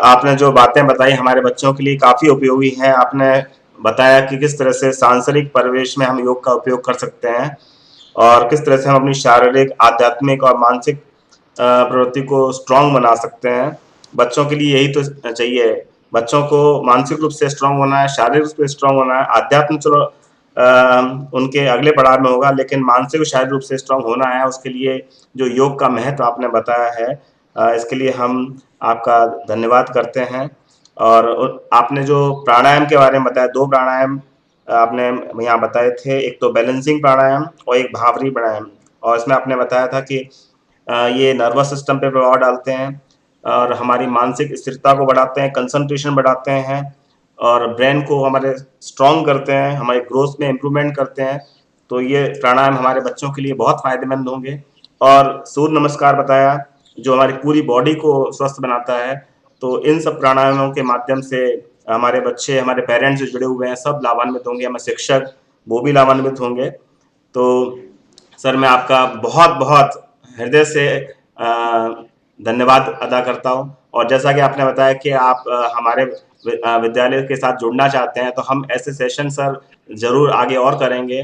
D: आपने जो बातें बताई हमारे बच्चों के लिए काफ़ी उपयोगी हैं। आपने बताया कि किस तरह से सांसारिक परिवेश में हम योग का उपयोग कर सकते हैं और किस तरह से हम अपनी शारीरिक, आध्यात्मिक और मानसिक प्रवृत्ति को स्ट्रांग बना सकते हैं। बच्चों के लिए यही तो चाहिए, बच्चों को मानसिक रूप से स्ट्रांग होना है, शारीरिक रूप से स्ट्रांग होना है। आध्यात्म चलो उनके अगले पड़ाव में होगा, लेकिन मानसिक और शारीरिक रूप से स्ट्रांग होना है, उसके लिए जो योग का महत्व आपने बताया है, इसके लिए हम आपका धन्यवाद करते हैं। और आपने जो प्राणायाम के बारे में बताया, 2 प्राणायाम आपने यहाँ बताए थे, एक तो बैलेंसिंग प्राणायाम और एक भावरी प्राणायाम। और इसमें आपने बताया था कि ये नर्वस सिस्टम पे प्रभाव डालते हैं और हमारी मानसिक स्थिरता को बढ़ाते हैं, कंसंट्रेशन बढ़ाते हैं और ब्रेन को हमारे स्ट्रॉन्ग करते हैं, हमारे ग्रोथ में इम्प्रूवमेंट करते हैं। तो ये प्राणायाम हमारे बच्चों के लिए बहुत फायदेमंद होंगे। और सूर्य नमस्कार बताया जो हमारी पूरी बॉडी को स्वस्थ बनाता है। तो इन सब प्राणायामों के माध्यम से हमारे बच्चे, हमारे पेरेंट्स जो जुड़े हुए हैं, सब लाभान्वित होंगे, हमारे शिक्षक वो भी लाभान्वित होंगे। तो सर मैं आपका बहुत बहुत हृदय से धन्यवाद अदा करता हूँ। और जैसा कि आपने बताया कि आप हमारे विद्यालय के साथ जुड़ना चाहते हैं, तो हम ऐसे सेशन सर ज़रूर आगे और करेंगे,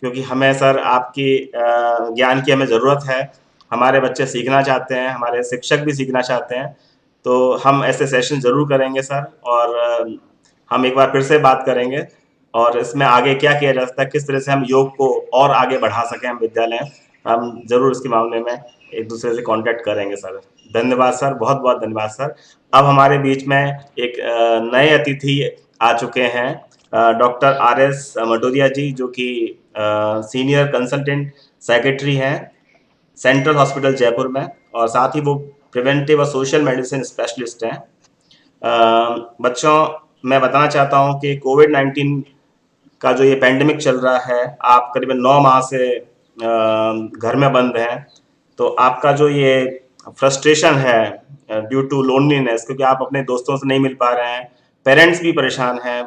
D: क्योंकि हमें सर आपकी ज्ञान की हमें ज़रूरत है। हमारे बच्चे सीखना चाहते हैं, हमारे शिक्षक भी सीखना चाहते हैं, तो हम ऐसे सेशन ज़रूर करेंगे सर। और हम एक बार फिर से बात करेंगे और इसमें आगे क्या किया जा सकता है, किस तरह से हम योग को और आगे बढ़ा सकें हम विद्यालय, हम ज़रूर इसके मामले में एक दूसरे से कांटेक्ट करेंगे सर। धन्यवाद सर, बहुत बहुत धन्यवाद सर। अब हमारे बीच में एक नए अतिथि आ चुके हैं, डॉक्टर RS मटोरिया जी, जो कि सीनियर कंसल्टेंट सेक्रेटरी हैं सेंट्रल हॉस्पिटल जयपुर में, और साथ ही वो प्रिवेंटिव और सोशल मेडिसिन स्पेशलिस्ट हैं। बच्चों, मैं बताना चाहता हूँ कि कोविड-19 का जो ये पैंडेमिक चल रहा है, आप करीबन 9 माह से घर में बंद हैं, तो आपका जो ये फ्रस्ट्रेशन है ड्यू टू लोनलीनेस, क्योंकि आप अपने दोस्तों से नहीं मिल पा रहे हैं, पेरेंट्स भी परेशान हैं,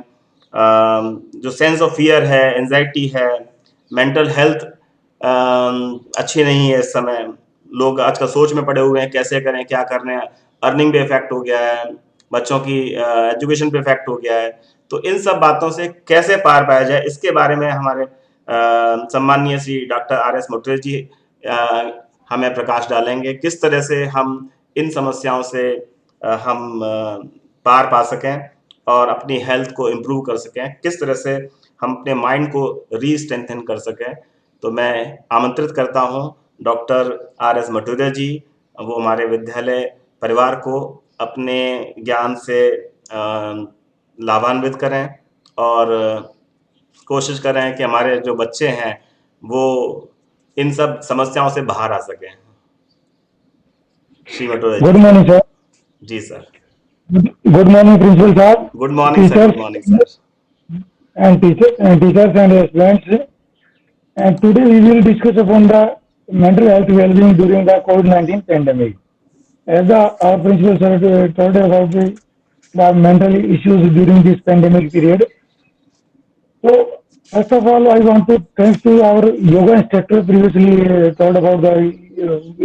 D: जो सेंस ऑफ फियर है, एंजाइटी है, मेंटल हेल्थ अच्छी नहीं है इस समय, लोग आजकल सोच में पड़े हुए हैं कैसे करें, क्या करना है, अर्निंग पे इफेक्ट हो गया है, बच्चों की एजुकेशन पे इफेक्ट हो गया है। तो इन सब बातों से कैसे पार पाया जाए, इसके बारे में हमारे सम्माननीय श्री डॉक्टर RS मटोरिया जी हमें प्रकाश डालेंगे, किस तरह से हम इन समस्याओं से हम पार पा सकें और अपनी हेल्थ को इम्प्रूव कर सकें, किस तरह से हम अपने माइंड को री-स्ट्रेंथन कर सकें। तो मैं आमंत्रित करता हूं डॉक्टर RS मटोरिया जी, वो हमारे विद्यालय परिवार को अपने ज्ञान से लाभान्वित करें और कोशिश करें कि हमारे जो बच्चे हैं वो इन सब समस्याओं से बाहर आ सकें। Shri Matoria ji.
E: Good morning sir.
D: जी सर।
E: गुड मॉर्निंग प्रिंसिपल साहब।
D: Good morning sir. Good morning sir.
E: And teachers and students. And today we will discuss upon the mental health well-being during the COVID-19 pandemic. As our principal sir told about the mental issues during this pandemic period. So first of all, I want to thank to our yoga instructor previously told about the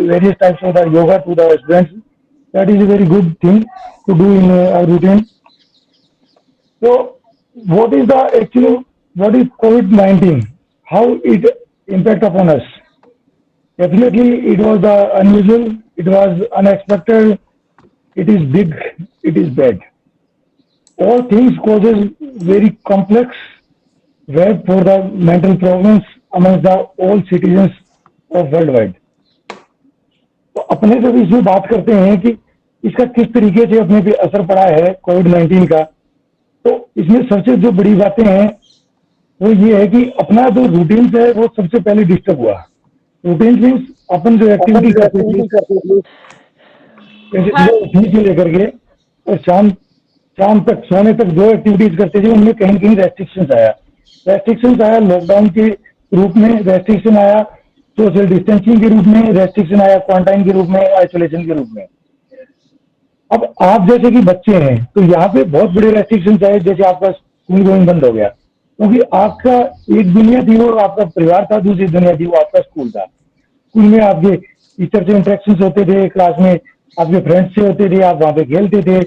E: various types of the yoga to the students. That is a very good thing to do in our routine. So what is COVID-19? How it impact upon us? Definitely, it was unusual. It was unexpected. It is big. It is bad. All things causes very complex web for the mental problems amongst the all citizens of worldwide. तो अपने जब इसमें बात करते हैं कि इसका किस तरीके से अपने पे असर पड़ा है कोविड-19 का, तो इसमें सबसे जो बड़ी बातें हैं वो ये है कि अपना जो रूटीन है वो सबसे पहले डिस्टर्ब हुआ। रूटीन मीन्स अपन जो एक्टिविटी करते थे जैसे सुबह उठने से लेकर के और शाम शाम तक सोने तक जो एक्टिविटीज करते थे उनमें कहीं कहीं रेस्ट्रिक्शंस आया लॉकडाउन के रूप में, रेस्ट्रिक्शन आया सोशल डिस्टेंसिंग के रूप में, रेस्ट्रिक्शन आया क्वारंटाइन के रूप में, आइसोलेशन के रूप में। अब आप जैसे कि बच्चे हैं तो यहाँ पे बहुत बड़े रेस्ट्रिक्शन आए, जैसे आपका स्कूल गोइंग बंद हो गया क्योंकि आपका एक दुनिया थी वो आपका परिवार था, दूसरी दुनिया थी वो आपका स्कूल था। स्कूल में आपके टीचर से इंटरेक्शन होते थे, क्लास में आपके फ्रेंड्स से होते थे, आप वहां पे खेलते थे,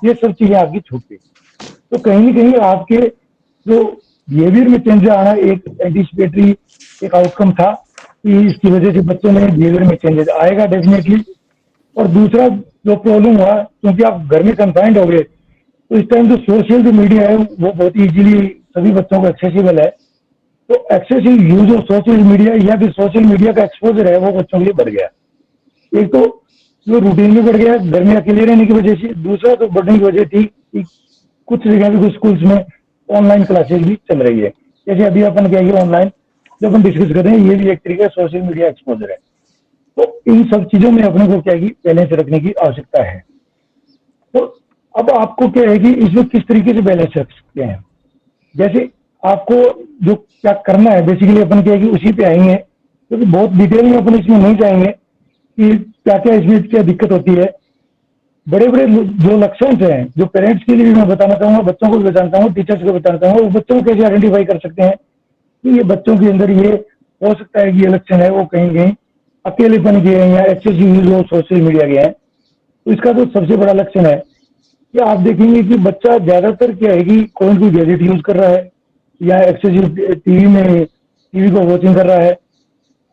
E: ये सब चीजें आपकी छूट गई। तो कहीं ना कहीं आपके जो बिहेवियर में चेंज आना एक एंटिसिपेटरी एक आउटकम था कि इसकी वजह से बच्चों में बिहेवियर में चेंजेस आएगा डेफिनेटली। और दूसरा जो प्रॉब्लम हुआ क्योंकि आप घर में कंफाइंड हो गए तो इस टाइम जो सोशल जो मीडिया है वो बहुत इजीली सभी बच्चों को एक्सेसिबल है। तो excessive use of social media या फिर सोशल मीडिया का एक्सपोजर है वो बच्चों के लिए बढ़ गया। एक तो जो रूटीन में बढ़ गया घर में अकेले रहने की वजह से, दूसरा तो बढ़ने की वजह थी कि कुछ जगह भी कुछ स्कूल्स में ऑनलाइन क्लासेस भी चल रही है। जैसे अभी अपन क्या है ऑनलाइन जो अपन डिस्कस कर रहे हैं ये भी एक तरीके का सोशल मीडिया एक्सपोजर है। तो इन सब चीजों में अपने को क्या है बैलेंस रखने की आवश्यकता है। तो अब आपको क्या है कि इसमें किस तरीके से बैलेंस रख सकते हैं, जैसे आपको जो क्या करना है बेसिकली अपन क्या है कि उसी पे आएंगे क्योंकि बहुत डिटेल में अपन इसमें नहीं जाएंगे कि क्या क्या इसमें क्या दिक्कत होती है। बड़े बड़े जो लक्षण हैं जो पेरेंट्स के लिए भी मैं बताना चाहूंगा, बच्चों को भी बताना चाहूंगा, टीचर्स को बताना चाहूंगा, वो बच्चों को कैसे आइडेंटिफाई कर सकते हैं कि ये बच्चों के अंदर ये हो सकता है कि ये लक्षण है वो कहीं कहीं अकेलेपन के हैं या excessive use of social media के हैं। तो इसका तो सबसे बड़ा लक्षण है कि आप देखेंगे कि बच्चा ज्यादातर क्या है कि कोई कोई गैजेट यूज कर रहा है या एक्सेसिव टीवी को वॉचिंग कर रहा है।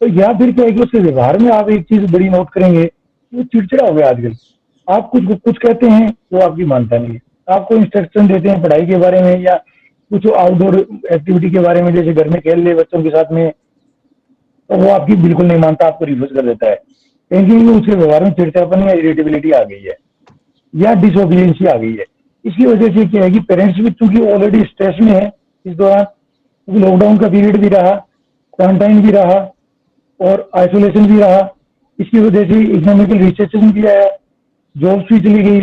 E: तो या फिर क्या है कि उसके व्यवहार में आप एक चीज बड़ी नोट करेंगे, वो चिड़चिड़ा हो गया आजकल। आप कुछ कहते हैं वो आपकी मानता नहीं है, आपको इंस्ट्रक्शन देते हैं पढ़ाई के बारे में या कुछ आउटडोर एक्टिविटी के बारे में, जैसे घर में खेल ले बच्चों के साथ में, तो वो आपकी बिल्कुल नहीं मानता, आपको रिफ्यूज कर देता है। कहीं उसके व्यवहार में चिड़चिड़ापन या इरिटेबिलिटी आ गई है या डिसोबिडियंसी आ गई है। इसकी वजह से क्या है कि पेरेंट्स भी चूंकि ऑलरेडी स्ट्रेस में है इस दौरान, लॉकडाउन का पीरियड भी रहा, क्वारंटाइन भी रहा और आइसोलेशन भी रहा, इसकी वजह से इकोनॉमिकल रिसेशन भी आया, जॉब्स भी चली गई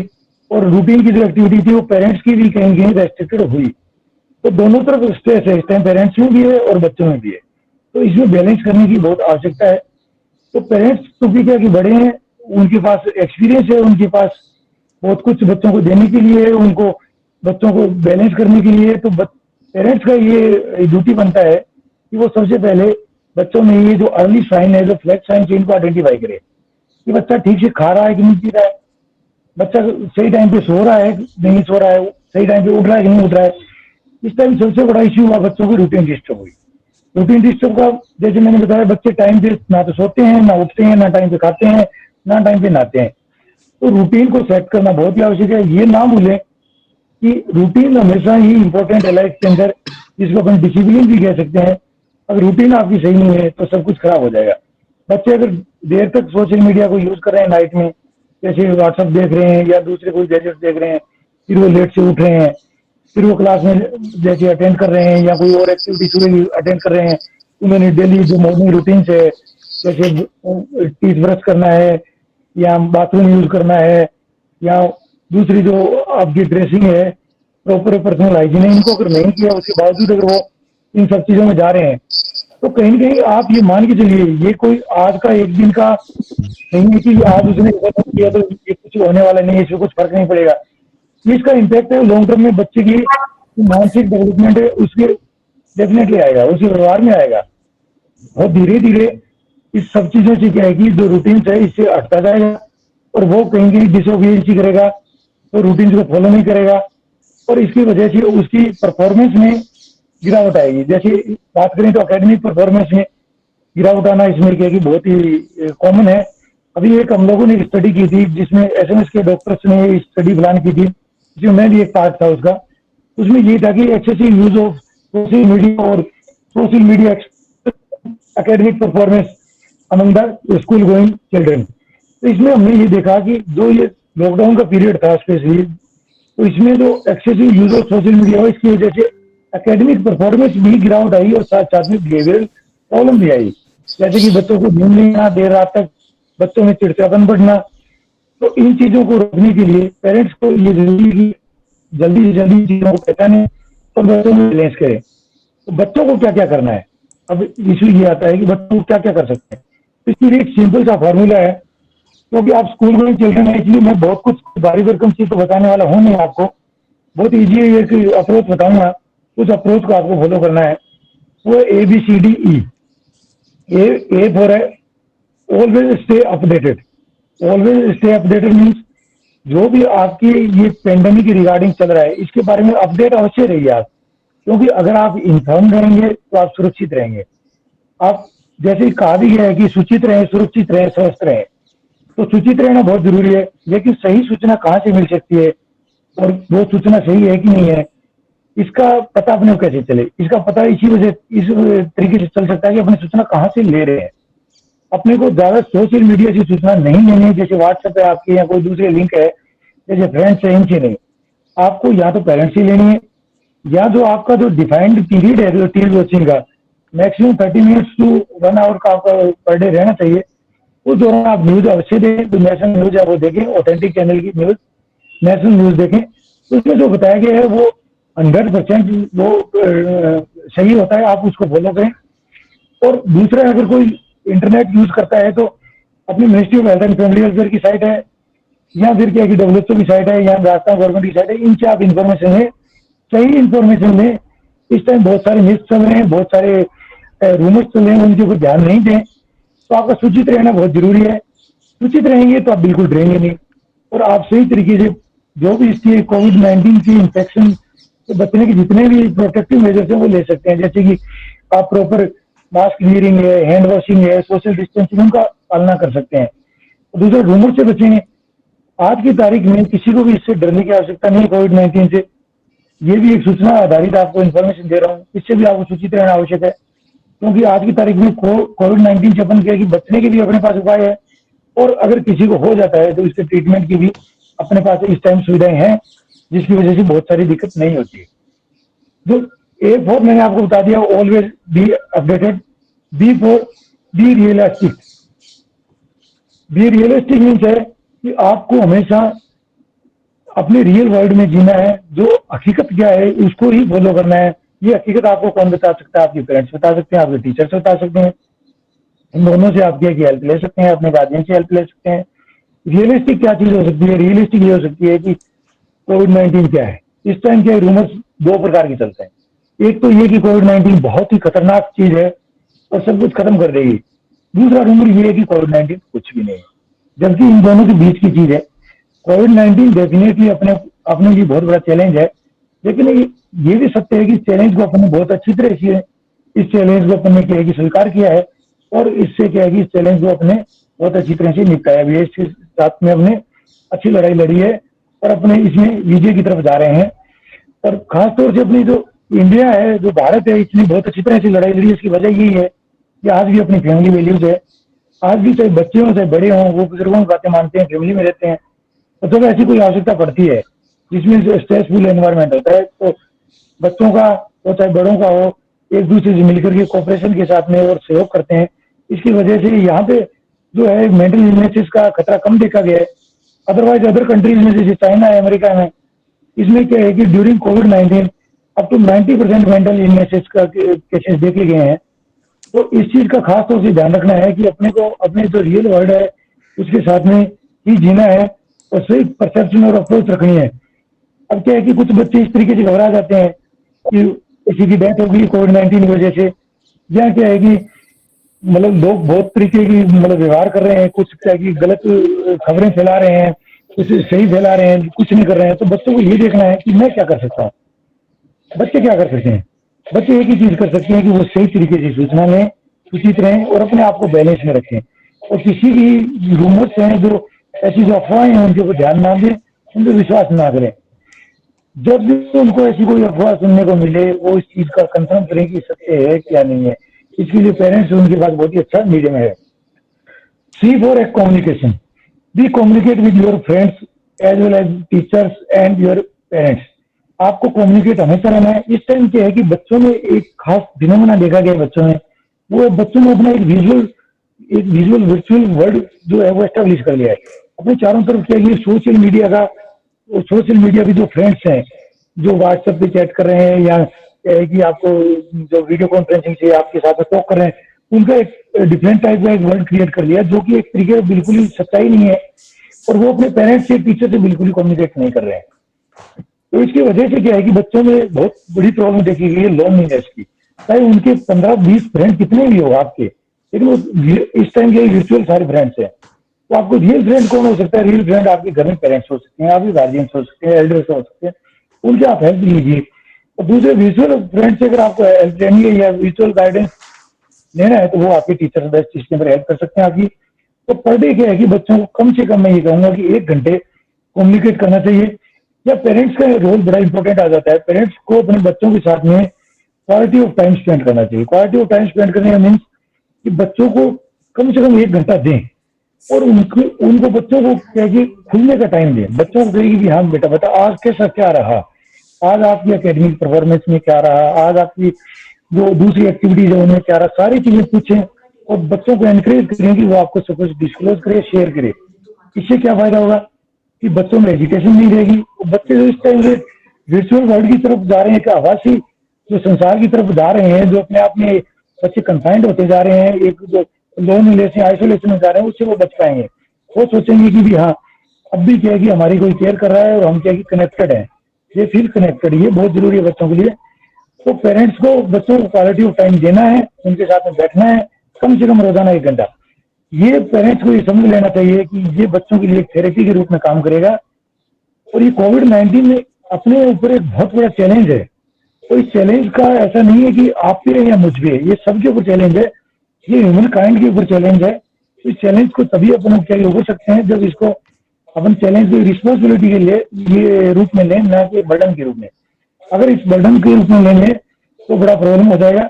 E: और रूटीन की जो एक्टिविटी थी वो पेरेंट्स की भी कहीं कहीं रेस्ट्रिक्टेड हुई। तो दोनों तरफ स्ट्रेस है इस टाइम, पेरेंट्स में भी है और बच्चों में भी है। तो इसमें बैलेंस करने की बहुत आवश्यकता है। तो पेरेंट्स तो भी क्या कि बड़े हैं, उनके पास एक्सपीरियंस है, उनके पास बहुत कुछ बच्चों को देने के लिए, उनको बच्चों को बैलेंस करने के लिए। तो पेरेंट्स का ये ड्यूटी बनता है कि वो सबसे पहले बच्चों में ये जो अर्ली साइन है, जो फ्लैग साइन है, इनको आइडेंटिफाई करे कि बच्चा ठीक से खा रहा है कि नहीं पी रहा है, बच्चा सही टाइम पे सो रहा है नहीं सो रहा है, सही टाइम पे उठ रहा है कि नहीं उठ रहा है। इस टाइम सबसे बड़ा इश्यू हुआ बच्चों की रूटीन डिस्टर्ब हुई। रूटीन डिस्टर्ब का जैसे मैंने बताया, बच्चे टाइम पे ना तो सोते हैं, ना उठते हैं, ना टाइम पे खाते हैं, ना टाइम पे नहाते हैं। तो रूटीन को सेट करना बहुत ही आवश्यक है। ये ना भूलें कि रूटीन हमेशा ही इंपॉर्टेंट है लाइफ के अंदर, जिसको अपन डिसिप्लिन भी कह सकते हैं। अगर रूटीन आपकी सही नहीं है तो सब कुछ खराब हो जाएगा। बच्चे अगर देर तक सोशल मीडिया को यूज कर रहे हैं नाइट में, जैसे व्हाट्सएप देख रहे हैं या दूसरे कोई गैजेट देख रहे हैं, फिर वो लेट से उठ रहे हैं, फिर वो क्लास में जैसे अटेंड कर रहे हैं या कोई और एक्टिविटी शुरू अटेंड कर रहे हैं, उन्होंने डेली जो मॉर्निंग रूटीन है जैसे टीथ ब्रश करना है या बाथरूम यूज करना है या दूसरी जो आपकी ड्रेसिंग है, प्रॉपर पर्सनल हाइजीन है, इनको अगर नहीं किया उसके बावजूद अगर वो इन सब चीजों में जा रहे हैं तो कहीं ना कहीं आप ये मान के चलिए ये कोई आज का एक दिन का नहीं है कि आज उसने किया तो ये कुछ होने वाला नहीं है, इसमें कुछ फर्क नहीं पड़ेगा। इसका इम्पैक्ट है लॉन्ग टर्म में बच्चे की मानसिक डेवलपमेंट है उसके डेफिनेटली आएगा, उसके व्यवहार में आएगा। और धीरे धीरे इस सब चीजों से क्या है कि जो रूटीन है इससे हटता जाएगा और वो कहीं कहीं डिसोबिडियंसी करेगा, तो रूटीन को फॉलो नहीं करेगा और इसकी वजह से उसकी परफॉर्मेंस में गिरावट आएगी। जैसे बात करें तो एकेडमिक परफॉर्मेंस में गिरावट आना इसमें क्या है कि बहुत ही कॉमन है। अभी एक हम लोगों ने स्टडी की थी जिसमें एसएमएस के डॉक्टर्स ने स्टडी प्लान की थी, जिसमें मैं भी एक पार्ट था उसका। उसमें ये था कि excessive use of social media और social media academic performance among the school going children. तो इसमें हमने ये देखा कि जो ये लॉकडाउन का पीरियड था स्पेशली, तो इसमें जो excessive use of social media हो इसकी वजह से एकेडमिक परफॉर्मेंस भी गिरावट आई और साथ साथ में बिहेवियरल प्रॉब्लम भी आई। जैसे कि बच्चों को नींद नहीं आना, देर रात तक बच्चों में चिड़चिड़ापन बढ़ना। तो इन चीजों को रोकने के लिए पेरेंट्स को ये जरूरी है कि जल्दी से जल्दी चीजों को पहचाने और बच्चों में बैलेंस करें। तो बच्चों को क्या क्या करना है, अब इशू ये आता है कि बच्चों को क्या क्या कर सकते हैं। इसके लिए एक सिंपल सा फॉर्मूला है, क्योंकि आप स्कूल में चिल्ड्रन है, इसलिए मैं बहुत कुछ भारी भरकम चीज तो बताने वाला हूँ नहीं आपको। बहुत ईजी एक अप्रोच बताऊंगा, उस अप्रोच को आपको फॉलो करना है। वो ABCDE। ए फॉर है always stay updated. Always stay updated means जो भी आपकी ये पेंडेमिक रिगार्डिंग चल रहा है इसके बारे में अपडेट अवश्य रहिए आप, क्योंकि अगर आप इन्फॉर्म रहेंगे तो आप सुरक्षित रहेंगे। आप जैसे कहा भी गया है कि सूचित रहें, सुरक्षित रहें, स्वस्थ रहें। तो सूचित रहना बहुत जरूरी है, लेकिन सही सूचना कहाँ से मिल सकती है और वो सूचना सही है कि नहीं है, इसका पता अपने को कैसे चले। इसका पता इसी वजह इस तरीके से चल सकता है कि अपनी सूचना कहाँ से ले रहे हैं। अपने को ज्यादा सोशल मीडिया से सूचना नहीं लेनी है, जैसे व्हाट्सएप है आपके या कोई दूसरे लिंक है, जैसे फ्रेंड्स है, इनसे नहीं। आपको या तो पेरेंट्स से लेनी है, या जो आपका जो डिफाइंड पीरियड है टीवी वॉचिंग का, मैक्सिमम 30 मिनट्स टू 1 आवर का आपका पर डे रहना चाहिए। उस दौरान आप न्यूज अवश्य दें, जो नेशनल न्यूज है वो देखें, ऑथेंटिक चैनल की न्यूज, नेशनल न्यूज देखें। तो उसमें जो बताया गया है वो 100% वो सही होता है, आप उसको फॉलो करें। और दूसरा, अगर कोई इंटरनेट यूज करता है तो अपनी ministry of health and family welfare की साइट है, या फिर क्या कि WHO की साइट है, या राजस्थान गवर्नमेंट की साइट है, इनसे आप इन्फॉर्मेशन लें, सही इन्फॉर्मेशन लें। इस टाइम बहुत सारे मिथ चल रहे हैं, बहुत सारे रूमर्स चल रहे हैं, उनके ऊपर ध्यान नहीं दें। तो आपका सूचित रहना बहुत जरूरी है। सूचित रहेंगे तो आप बिल्कुल डरेंगे नहीं, और आप सही तरीके से जो भी इसकी COVID-19 की इन्फेक्शन से बचने के जितने भी प्रोटेक्टिव मेजर्स हैं वो ले सकते हैं। जैसे कि आप प्रॉपर मास्क वियरिंग है, हैंड वॉशिंग है, सोशल डिस्टेंसिंग, उनका पालना कर सकते हैं। दूसरे रूमर से बचेंगे। आज की तारीख में किसी को भी इससे डरने की आवश्यकता नहीं है COVID-19 से। ये भी एक सूचना आधारित आपको इन्फॉर्मेशन दे रहा हूँ, इससे भी आपको सूचित रहना आवश्यक है, क्योंकि आज की तारीख में COVID-19 से अपन क्या कि बचने के भी अपने पास उपाय है, और अगर किसी को हो जाता है तो इसके ट्रीटमेंट की भी अपने पास इस टाइम सुविधाएं हैं, जिसकी वजह से बहुत सारी दिक्कत नहीं होती है। जो A फॉर मैंने आपको बता दिया, always be updated. B for be realistic. Be realistic means है कि आपको हमेशा अपने रियल वर्ल्ड में जीना है, जो हकीकत क्या है उसको ही फॉलो करना है। ये हकीकत आपको कौन बता सकता है? आपके पेरेंट्स बता सकते हैं, आपके टीचर्स बता सकते हैं। इन दोनों से आप क्या की हेल्प ले सकते हैं, अपने गार्जियन से हेल्प ले सकते हैं। रियलिस्टिक क्या चीज हो सकती है? रियलिस्टिक ये हो सकती है कि COVID-19 क्या है। इस टाइम के रूमर्स 2 प्रकार के चलते हैं। एक तो ये कि COVID-19 बहुत ही खतरनाक चीज है और सब कुछ खत्म कर देगी। दूसरा रूमर ये है कि COVID-19 कुछ भी नहीं है, जबकि इन दोनों के बीच की चीज है। COVID-19 डेफिनेटली अपने लिए बहुत बड़ा चैलेंज है, लेकिन ये भी सत्य है कि चैलेंज को अपने बहुत अच्छी तरह से इस चैलेंज को अपने क्या है कि स्वीकार किया है, और इससे क्या है कि इस चैलेंज को अपने बहुत अच्छी तरह से निपटाया भी है। इसके साथ में अपने अच्छी लड़ाई लड़ी है और अपने इसमें विजय की तरफ जा रहे हैं। और खासतौर से अपनी जो इंडिया है, जो भारत है, इसने बहुत अच्छी तरह से लड़ाई लड़ी है। इसकी वजह यही है कि आज भी अपनी फैमिली वैल्यूज है। आज भी चाहे बच्चे हों चाहे बड़े हों, वो बुजुर्गों की बातें मानते हैं, फैमिली में रहते हैं। तो जब ऐसी कोई आवश्यकता पड़ती है जिसमें स्ट्रेसफुल एनवायरनमेंट होता है, तो बच्चों का हो चाहे बड़ों का हो, एक दूसरे से मिलकर के कोऑपरेशन के साथ में और सहयोग करते हैं। इसकी वजह से यहाँ पे जो है मेंटल इलनेसेस का खतरा कम देखा गया है। अदरवाइज अदर कंट्रीज में जैसे चाइना है, अमेरिका में, इसमें क्या है कि during COVID-19 up to 90% mental illnesses का केसेस देखे गए हैं। तो इस चीज का खास तौर से ध्यान रखना है कि अपने को अपने जो रियल वर्ल्ड है उसके साथ में ही जीना है और सही परसेप्शन और अप्रोच रखनी है। अब क्या है कि कुछ बच्चे इस तरीके से घबरा जाते हैं कि किसी की डेथ हो गई COVID-19 की वजह से, या क्या है कि मतलब लोग बहुत तरीके की मतलब व्यवहार कर रहे हैं, कुछ क्या है कि गलत खबरें फैला रहे हैं, कुछ सही फैला रहे हैं, कुछ नहीं कर रहे हैं। तो बच्चों को ये देखना है कि मैं क्या कर सकता हूँ। बच्चे क्या कर सकते हैं? बच्चे एक ही चीज कर सकते हैं कि वो सही तरीके से सूचना लें, सूचित रहें और अपने आप को बैलेंस में रखें, और किसी भी रूमर्स हैं जो ऐसी जो अफवाहें हैं उनके ऊपर ध्यान ना दें, उन पर विश्वास ना करें। जब भी उनको ऐसी कोई अफवाह सुनने को मिले, वो इस चीज का कंफर्म करें कि सत्य है क्या नहीं है। इसके लिए पेरेंट्स उनके पास बहुत ही अच्छा मीडियम है। C for communication. Be communicate with your friends as well as teachers and your parents. आपको कम्युनिकेट हमेशा रहना है। इस टाइम क्या है कि बच्चों में एक खास फिनोमेना देखा गया, बच्चों में वो बच्चों ने अपना एक विजुअल वर्चुअल वर्ल्ड जो है वो एस्टेब्लिश कर लिया है अपने चारों तरफ। क्या ये सोशल मीडिया का, सोशल मीडिया पे जो फ्रेंड्स हैं जो व्हाट्सएप पे चैट कर रहे हैं या कि आपको जो वीडियो कॉन्फ्रेंसिंग से आपके साथ में टॉक कर रहे हैं, उनका एक डिफरेंट टाइप का एक वर्ल्ड क्रिएट कर लिया जो कि एक तरीके से बिल्कुल ही सच्चाई नहीं है, और वो अपने पेरेंट्स से टीचर से बिल्कुल ही कम्युनिकेट नहीं कर रहे हैं। तो इसकी वजह से क्या है कि बच्चों में बहुत बड़ी प्रॉब्लम देखी गई है लोनलीनेस की। चाहे उनके 15-20 फ्रेंड कितने भी हो आपके, लेकिन वो इस टाइम के वर्चुअल सारे फ्रेंड्स हैं। तो आपको रियल फ्रेंड कौन हो सकता है? रियल फ्रेंड आपके घर में पेरेंट्स हो सकते हैं, आपके गार्जियंस हो सकते हैं, एल्डर्स हो सकते हैं, उनके आप हेल्प लीजिए। और दूसरे विजुअल फ्रेंड से अगर आपको हेल्प लेनी है या विजुअल गाइडेंस लेना है तो वो आपके टीचर बेस्ट इसके अंदर हेल्प कर सकते हैं आपकी। तो पर डे क्या है कि बच्चों को कम से कम मैं ये कहूंगा कि 1 घंटे कम्युनिकेट करना चाहिए। या पेरेंट्स का रोल बड़ा इंपॉर्टेंट आ जाता है। पेरेंट्स को अपने बच्चों के साथ में क्वालिटी ऑफ टाइम स्पेंड करना चाहिए। क्वालिटी ऑफ टाइम स्पेंड करने का मीन्स कि बच्चों को कम से कम 1 घंटा दें, और उनको बच्चों को क्या कि खुलने का टाइम दें। बच्चों को कहेगी कि हाँ बेटा बता आज कैसा क्या रहा, आज आपकी एकेडमिक परफॉर्मेंस में क्या रहा, आज आपकी जो दूसरी एक्टिविटीज है उनमें क्या रहा, सारी चीजें पूछें और बच्चों को एनकरेज करें कि वो आपको सब कुछ डिस्क्लोज करे, शेयर करे। इससे क्या फायदा होगा कि बच्चों में एजुकेशन नहीं रहेगी। बच्चे जो इस टाइम से वर्चुअल वर्ल्ड की तरफ जा रहे हैं, एक आभासी जो संसार की तरफ जा रहे हैं, जो अपने आप में बच्चे कंफाइंड होते जा रहे हैं, एक जो लोनलीनेस आइसोलेशन में जा रहे हैं, उससे वो बच पाएंगे। वो सोचेंगे कि भी हाँ अब भी क्या है कि हमारी कोई केयर कर रहा है और हम क्या है कि कनेक्टेड है, ये फील कनेक्टेड, ये बहुत जरूरी है बच्चों के लिए। तो पेरेंट्स को बच्चों को क्वालिटी ऑफ टाइम देना है, उनके साथ में बैठना है कम से कम रोजाना 1 घंटा। ये पेरेंट्स को ये समझ लेना चाहिए कि ये बच्चों के लिए एक थेरेपी के रूप में काम करेगा। और ये कोविड-19 में अपने ऊपर एक बहुत बड़ा चैलेंज है। तो इस चैलेंज का ऐसा नहीं है कि आप पे या मुझ पे, ये सबके ऊपर चैलेंज है, ये ह्यूमन काइंड के ऊपर चैलेंज है। तो इस चैलेंज को तभी अपन क्या हो सकते हैं जब इसको अपन चैलेंज को रिस्पॉन्सिबिलिटी के लिए ये रूप में लें, ना कि बर्डन के रूप में। अगर इस बर्डन के रूप में लेंगे तो बड़ा प्रॉब्लम हो जाएगा।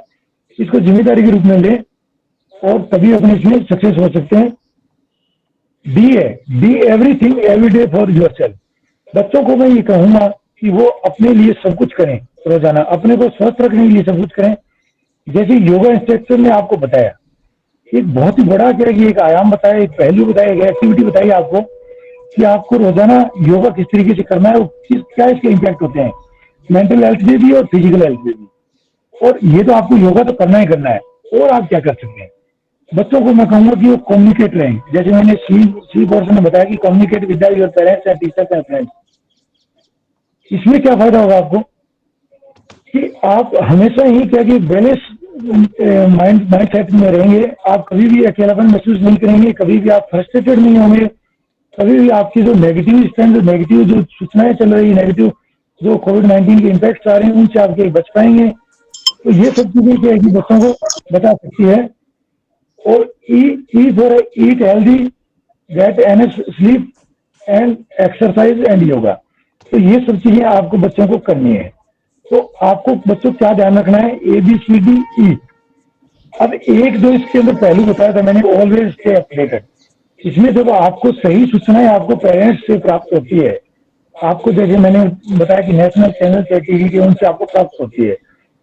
E: इसको जिम्मेदारी के रूप में लें और तभी अपने इसमें सक्सेस हो सकते हैं। Be everything every day for yourself. बच्चों को मैं ये कहूंगा कि वो अपने लिए सब कुछ करें, रोजाना अपने को स्वस्थ रखने के लिए सब कुछ करें। जैसे योगा इंस्ट्रक्टर ने आपको बताया, एक बहुत ही बड़ा क्या है, एक आयाम बताया, एक पहलू बताया, एक एक्टिविटी बताई आपको कि आपको रोजाना योगा किस तरीके से करना है और क्या इसके इम्पैक्ट होते हैं मेंटल हेल्थ में भी और फिजिकल हेल्थ में भी। और ये तो आपको योगा तो करना ही करना है। और आप क्या कर सकते हैं? बच्चों को मैं कहूंगा कि वो कम्युनिकेट रहें। जैसे मैंने सी पोर्शन में बताया कि communicate with your parents and teachers and friends. इसमें क्या फायदा होगा आपको कि आप हमेशा ही क्या कि बैलेंस माइंड सेट में रहेंगे। आप कभी भी अकेलापन महसूस नहीं करेंगे, कभी भी आप फ्रस्ट्रेटेड नहीं होंगे, कभी भी आपकी जो नेगेटिव जो सूचनाएं चल रही है, नेगेटिव जो कोविड-19 के इम्पैक्ट आ रहे हैं, उनसे आपके बच पाएंगे। तो ये सब चीजें क्या है कि बच्चों को बता सकती है। और eat healthy, get enough sleep and exercise and yoga. तो ये सब चीजें आपको बच्चों को करनी है। तो आपको बच्चों को क्या ध्यान रखना है? ABCDE। अब एक जो इसके अंदर पहलू बताया था मैंने, ऑलवेज स्टे अपडेटेड। इसमें जब आपको सही सूचनाएं आपको पेरेंट्स से प्राप्त होती है, आपको जैसे मैंने बताया कि नेशनल चैनल टीवी के उनसे आपको प्राप्त होती है,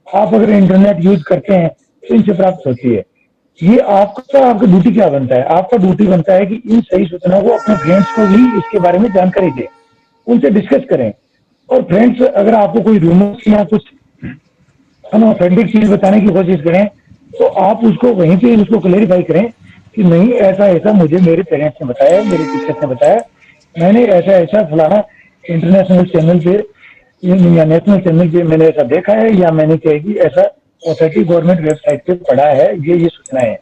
E: आप अगर इंटरनेट यूज करते हैं तो इनसे प्राप्त होती है। ये आपका ड्यूटी क्या बनता है? आपका ड्यूटी बनता है कि इन सही सूचनाओं को अपने फ्रेंड्स को भी इसके बारे में जानकारी दें, उनसे डिस्कस करें। और फ्रेंड्स अगर आपको कोई रूमर्स या कुछ अनऑथेंटिक चीज बताने की कोशिश करें तो आप उसको वहीं पे उसको क्लेरिफाई करें कि नहीं ऐसा ऐसा मुझे मेरे पेरेंट्स ने बताया, मेरे टीचर ने बताया, मैंने ऐसा ऐसा फलाना इंटरनेशनल चैनल पे या नेशनल चैनल पे मैंने ऐसा देखा है, या मैंने कहेगी ऐसा ऑथेंटिक गवर्नमेंट वेबसाइट पे पढ़ा है, ये सूचनाएं है।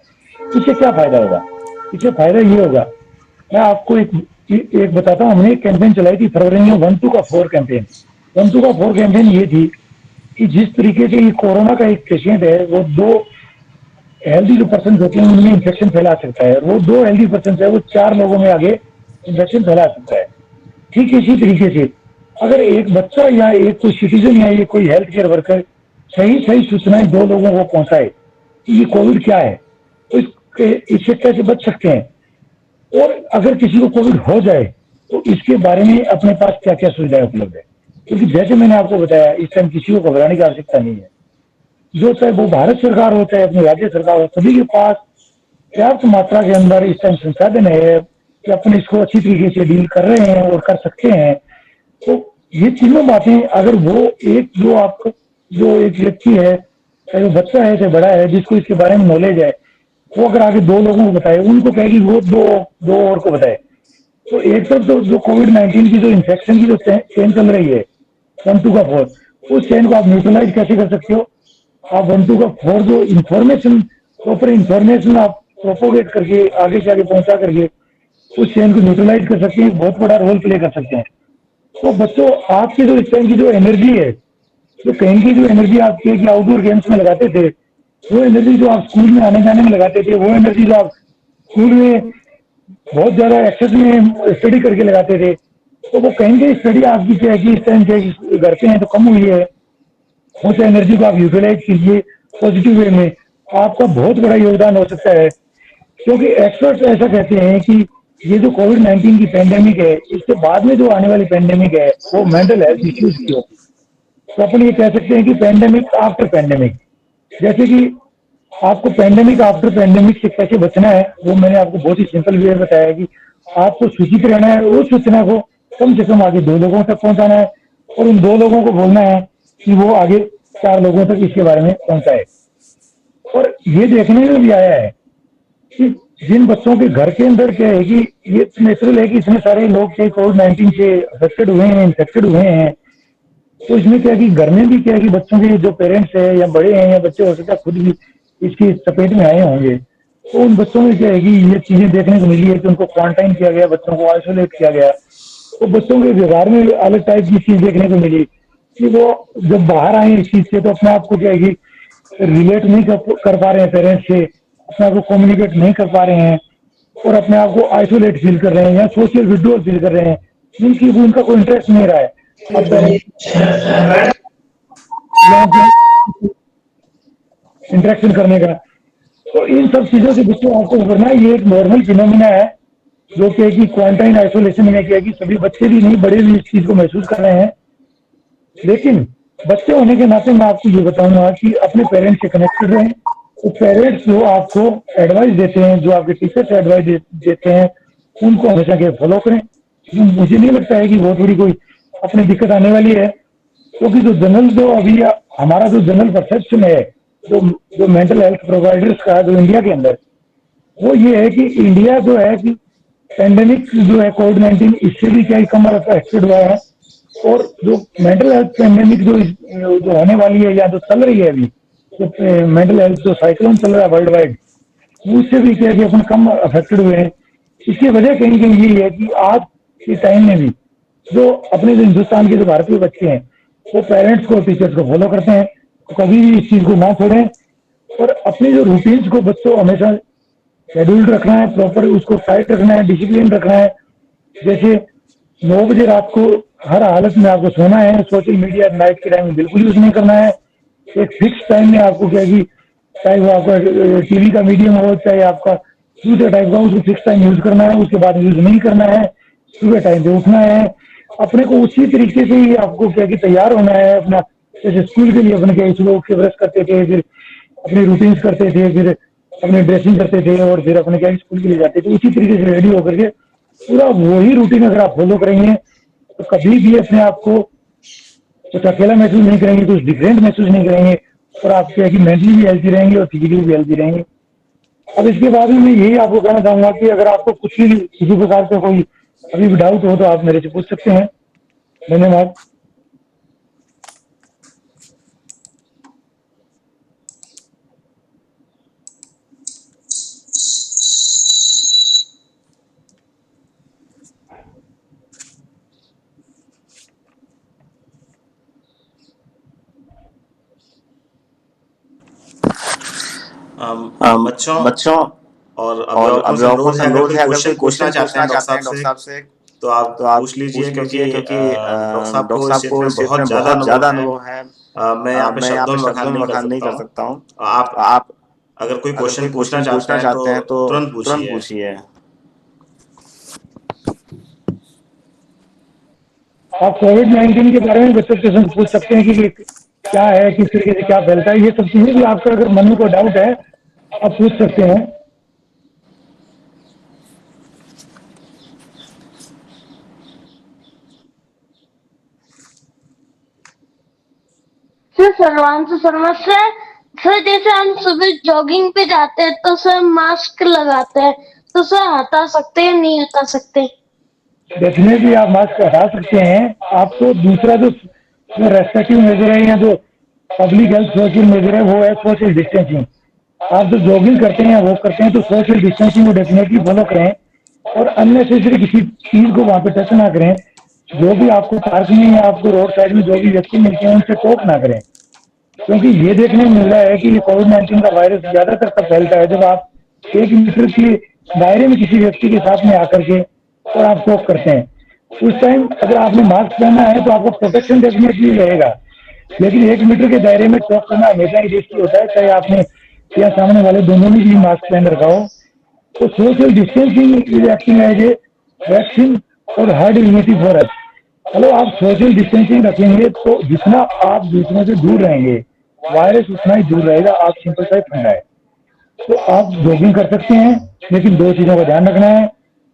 E: इससे क्या फायदा होगा? इससे फायदा ये होगा, मैं आपको एक बताता हूँ। हमने एक कैंपेन चलाई थी फरवरी में, 1 2 का 4 कैंपेन। 1 2 का 4 कैंपेन ये थी कि जिस तरीके से ये कोरोना का एक पेशेंट है, वो 2 हेल्दी जो पर्सन होते हैं उनमें इन्फेक्शन फैला सकता है, वो 2 हेल्दी पर्सन है वो 4 लोगों में आगे इन्फेक्शन फैला सकता है। ठीक इसी तरीके से अगर एक बच्चा या एक कोई सिटीजन या ये कोई हेल्थ केयर वर्कर सही सूचनाएं 2 लोगों को पहुंचाए कि ये कोविड क्या है, तो इससे कैसे बच सकते हैं, और अगर किसी को कोविड हो जाए तो इसके बारे में अपने पास क्या क्या सुविधाएं उपलब्ध है। क्योंकि जैसे मैंने आपको बताया, इस टाइम किसी को घबराने की आवश्यकता नहीं है। जो चाहे वो भारत सरकार हो चाहे अपनी राज्य सरकार हो, सभी के पास पर्याप्त मात्रा के अंदर इस टाइम संसाधन है कि अपने इसको अच्छी तरीके से डील कर रहे हैं और कर सकते हैं। तो ये तीनों बातें अगर वो एक जो एक व्यक्ति है, चाहे वो बच्चा है चाहे बड़ा है, जिसको इसके बारे में नॉलेज है, वो अगर आगे 2 लोगों को बताए, उनको कहे कि वो दो और को बताए, तो एक तरफ तो जो कोविड-19 की जो इन्फेक्शन की जो चेन चल रही है 1-2 का 4, उस चेन को आप न्यूट्रलाइज कैसे कर सकते हो? आप 1-2 का 4 जो इन्फॉर्मेशन, प्रॉपर इन्फॉर्मेशन आप प्रोपोगेट करके आगे से आगे पहुंचा करके उस चेन को न्यूट्रलाइज कर सकते हैं, बहुत बड़ा रोल प्ले कर सकते हैं। तो बच्चों, आपकी जो इस टाइम की जो एनर्जी है, जो कहीं की जो एनर्जी आपकी कि आउटडोर गेम्स में लगाते थे, वो एनर्जी जो आप स्कूल में आने जाने में लगाते थे, वो एनर्जी जो आप स्कूल में बहुत ज्यादा एक्सेस में स्टडी करके लगाते थे, तो वो कहीं की स्टडी आपकी क्या है कि इस टाइम क्या घर पे हैं तो कम हुई है। उस एनर्जी को आप यूटिलाइज कीजिए पॉजिटिव वे में, आपका बहुत बड़ा योगदान हो सकता है। क्योंकि एक्सपर्ट्स ऐसा कहते हैं कि ये जो कोविड-19 की पेंडेमिक है, इसके बाद में जो आने वाली पेंडेमिक है वो मेंटल हेल्थ इश्यूज की हो। तो अपन ये कह सकते हैं कि पेंडेमिक आफ्टर पेंडेमिक, जैसे कि आपको पेंडेमिक आफ्टर पेंडेमिक से कैसे बचना है, वो मैंने आपको बहुत ही सिंपल वे में बताया कि आपको सूचित रहना है, उस सूचना को कम से कम आगे 2 लोगों तक पहुंचाना है और उन 2 लोगों को बोलना है कि वो आगे 4 लोगों तक इसके बारे में पहुंचाए। और ये देखने में भी आया है कि जिन बच्चों के घर के अंदर क्या है कि ये नेचुरल है कि इतने सारे लोग कोविड-19 से अफेक्टेड हुए हैं, इन्फेक्टेड हुए हैं, तो इसमें क्या है कि घर में भी क्या है कि बच्चों के जो पेरेंट्स है या बड़े हैं या बच्चे हो सकता है खुद भी इसकी चपेट में आए होंगे, तो उन बच्चों में क्या है कि ये चीजें देखने को मिली है कि उनको क्वारंटाइन किया गया, बच्चों को आइसोलेट किया गया। तो बच्चों के व्यवहार में अलग टाइप की चीज देखने को मिली कि वो जब बाहर आए इस चीज से तो अपने आप को क्या है कि रिलेट नहीं कर पा रहे हैं पेरेंट्स से, अपने आप को कम्युनिकेट नहीं कर पा रहे हैं और अपने आप को आइसोलेट फील कर रहे हैं या सोशल विड्रॉल फील कर रहे हैं, क्योंकि उनका कोई इंटरेस्ट नहीं रहा है अब इंटरेक्शन करने का। तो इन सब चीजों से बच्चों आपको उभरना है। ये एक नॉर्मल फिनोमिना है जो कि क्वारंटाइन आइसोलेशन में क्या कि सभी बच्चे भी नहीं बड़े भी इस चीज को महसूस कर रहे हैं। लेकिन बच्चे होने के नाते मैं आपको ये बताऊंगा कि अपने पेरेंट्स से कनेक्टेड रहें। तो पेरेंट्स जो आपको एडवाइस देते हैं, जो आपके टीचर्स एडवाइस देते हैं, उनको हमेशा के फॉलो करें। मुझे नहीं लगता है कि बहुत बड़ी कोई अपनी दिक्कत आने वाली है, क्योंकि जो अभी हमारा जो जनरल परसेप्शन है जो मेंटल हेल्थ प्रोवाइडर्स का जो इंडिया के अंदर, वो ये है कि इंडिया जो है कि पेंडेमिक जो है कोविड-19 इससे भी क्या कम अफेक्टेड हुआ है और जो मेंटल हेल्थ पेंडेमिक जो होने वाली है या जो चल रही है अभी, तो मेंटल हेल्थ जो साइक्लोन चल रहा है वर्ल्ड वाइड, उससे भी क्या कि अपन कम अफेक्टेड हुए हैं। इसकी वजह कहीं कहीं यही है कि आज के टाइम में भी जो अपने जो हिंदुस्तान के जो भारतीय बच्चे हैं वो पेरेंट्स को टीचर्स को फॉलो करते हैं, तो कभी भी इस चीज को ना छोड़ें और अपने जो रूटीन्स को बच्चों हमेशा शेड्यूल्ड रखना है, प्रॉपर उसको टाइट रखना है, डिसिप्लिन रखना है। जैसे 9 बजे रात को हर हालत में आपको सोना है, सोशल मीडिया नाइट के टाइम में बिल्कुल यूज नहीं करना है। एक फिक्स टाइम में आपको क्या कि चाहे वो आपका टीवी का मीडियम हो चाहे आपका दूसरे टाइप का, उसको फिक्स टाइम यूज करना है, उसके बाद यूज नहीं करना है। सुबह टाइम पे उठना है, अपने को उसी तरीके से ही आपको क्या कि तैयार होना है अपना। जैसे स्कूल के लिए अपने क्या सुबह उठ के ब्रश करते थे, फिर अपनी रूटीन्स करते थे, फिर अपने ड्रेसिंग करते थे और फिर अपने क्या स्कूल के लिए जाते थे, उसी तरीके से रेडी होकर के पूरा वही रूटीन अगर आप फॉलो करेंगे तो कभी भी अपने आप को कुछ अकेला महसूस नहीं करेंगे, कुछ डिफरेंट महसूस नहीं करेंगे और आप क्या कि मेंटली भी हेल्थी रहेंगे और फिजिकली भी हेल्थी रहेंगे। अब इसके बाद में मैं यही आपको कहना चाहूंगा कि अगर आपको कुछ भी किसी प्रकार का कोई अभी भी डाउट हो तो आप मेरे से पूछ सकते हैं। धन्यवाद।
D: बच्चों और अभिभावकों से अनुरोध है, अगर कोई क्वेश्चन पूछना चाहते हैं डॉक्टर साहब से तो आप पूछ लीजिए, क्योंकि डॉक्टर साहब को इस क्षेत्र में बहुत ज्यादा अनुभव है। मैं यहाँ पे शब्दों में बखान नहीं कर सकता हूँ। आप अगर कोई क्वेश्चन पूछना चाहते हैं तो तुरंत पूछिए।
E: आप कोविड-19 के बारे में बच्चों से पूछ सकते हैं कि क्या है, किस तरीके से क्या फैलता है, ये सब चीजें भी आपका अगर मन में कोई डाउट है आप पूछ सकते हैं।
F: सर सर्वांशु शर्मा सर जैसे हम सुबह जॉगिंग पे जाते हैं तो सर मास्क लगाते हैं, तो सर हटा सकते हैं नहीं हटा सकते?
E: डेफिनेटली आप मास्क हटा सकते हैं। आपको दूसरा जो रेस्ट्रिक्टिव मेजर है या जो पब्लिक हेल्थ सोशल मेजर है वो है सोशल डिस्टेंसिंग। आप जो जॉगिंग करते हैं वो करते हैं तो सोशल डिस्टेंसिंग को डेफिनेटली फॉलो करें और अननेसेसरी किसी चीज को वहां पे टच ना करें। जो भी आपको पार्क में या आपको रोड साइड में जो भी व्यक्ति मिलते हैं उनसे टॉक ना करें, क्योंकि ये देखने में मिल रहा है कि ये कोविड-19 का वायरस ज्यादातर तब फैलता है जब आप 1 मीटर के दायरे में किसी व्यक्ति के साथ में आकर के और आप टॉक करते हैं। उस टाइम अगर आपने मास्क पहना है तो आपको प्रोटेक्शन डेफिनेटली रहेगा, लेकिन 1 मीटर के दायरे में टॉक करना हमेशा ही रिस्की होता है, चाहे आपने या सामने वाले दोनों ने भी मास्क पहन रखा हो। तो social distancing is acting as a vaccine और हर्ड इम्यूनिटी फॉर अस। चलो आप सोशल डिस्टेंसिंग रखेंगे तो जितना आप दूसरों से दूर रहेंगे वायरस उतना ही दूर रहेगा। आप सिंपल सा फंडा है। तो आप जॉगिंग कर सकते हैं, लेकिन 2 चीजों का ध्यान रखना है,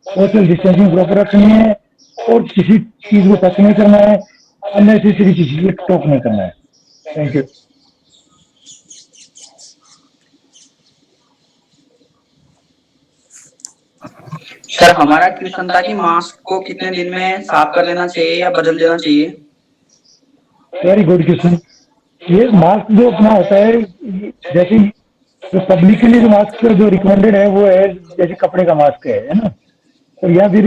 E: सोशल डिस्टेंसिंग प्रॉपर रखनी है और किसी चीज को टच नहीं करना है, अननेसेसरी किसी से टॉक नहीं करना है। Thank you.
G: सर हमारा क्वेश्चन था कि मास्क को कितने दिन में साफ कर लेना चाहिए या बदल देना चाहिए?
E: Very good question. ये मास्क जो अपना होता है, जैसे जो पब्लिक के लिए जो मास्क जो रिकमेंडेड है वो है जैसे कपड़े का मास्क है ना, और या फिर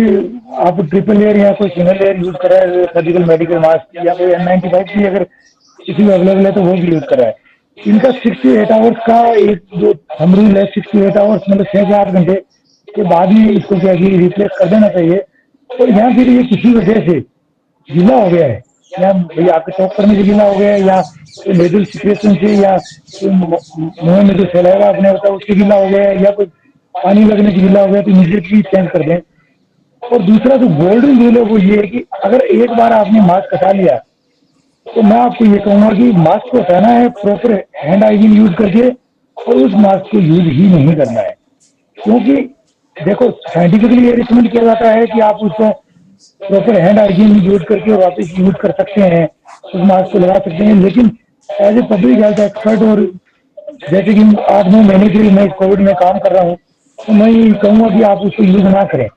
E: आप ट्रिपल लेयर या कोई सिंगल लेयर यूज कर रहा है, सर्जिकल मेडिकल मास्क या कोई N95 भी अगर किसी को अवेलेबल है तो वो भी यूज कर रहा है। इनका 6 से 8 आवर्स का एक जो थंब रूल है, 6 से 8 आवर्स मतलब 6 से 8 घंटे के बाद ही इसको क्या कि रिप्लेस कर देना चाहिए। और यहाँ फिर ये किसी वजह से गीला हो गया है या भैया आपके टॉक करने से गीला हो गया है या लेजल सिक्रेशन से या मुंह में जो सलाइवा अपने होता है उससे गीला हो गया है या कोई पानी लगने से गीला हो गया तो इमीडिएटली चेंज कर दें। और दूसरा जो गोल्डन रूल है वो ये है कि अगर एक बार आपने मास्क हटा लिया तो मैं आपको ये कहूंगा कि मास्क को हटाना है प्रॉपर हैंड हाइजीन यूज करके और उस मास्क को यूज ही नहीं करना है, क्योंकि देखो साइंटिफिकली ये रिकमेंड किया जाता है कि आप उसको प्रॉपर हैंड हाइजीन यूज करके और वापस यूज कर सकते हैं, उस मास्क को लगा सकते हैं। लेकिन as a public health expert और जैसे कि 8-9 महीने के लिए मैं कोविड में काम कर रहा हूँ तो मैं ये कहूंगा कि आप उसको यूज ना करें,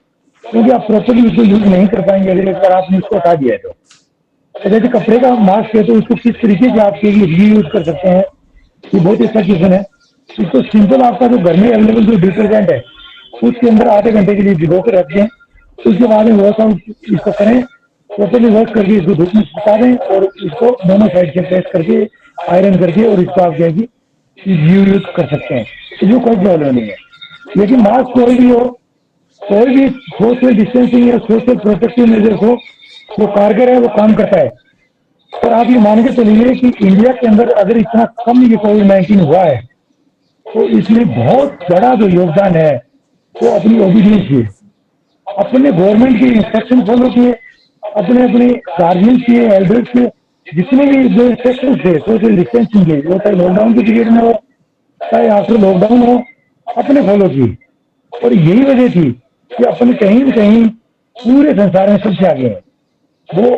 E: क्योंकि आप प्रॉपरली उसको यूज नहीं कर पाएंगे अगर एक बार आपने उसको हटा दिया है तो जैसे कपड़े का मास्क है तो उसको किस तरीके से आप रीयूज कर सकते हैं, ये बहुत अच्छा क्वेश्चन है। इसको सिंपल आपका जो घर में अवेलेबल जो डिटर्जेंट है उसके अंदर आधे घंटे के लिए भिगो कर रख दें, उसके बाद में वर्कआउट इसको करें, प्रॉपरली वर्क करके इसको धूप में सुखा दें और इसको दोनों साइड से प्रेस करके आयरन करके और इसको आप क्या यूज कर सकते हैं, इसमें कोई प्रॉब्लम नहीं है। लेकिन मास्क कोई भी हो, कोई भी सोशल डिस्टेंसिंग या सोशल प्रोटेक्टिव मेजर हो वो कारगर है, वो काम करता है। और आप ये मान के चलिए कि इंडिया के अंदर अगर इतना कम ये कोविड-19 हुआ है तो इसमें बहुत बड़ा जो योगदान है वो अपनी ओबीडियंस है, अपने गवर्नमेंट के इंस्ट्रक्शन फॉलो किए, अपने अपने गार्जियन के एल्डर्स के जितने भी जो इंस्ट्रक्शन थे सोशल डिस्टेंसिंग के, वो चाहे लॉकडाउन के पीरियड में हो चाहे आफ्टर लॉकडाउन हो, अपने फॉलो किए। और यही वजह थी कि अपने कहीं न कहीं पूरे संसार में सबसे आगे है। वो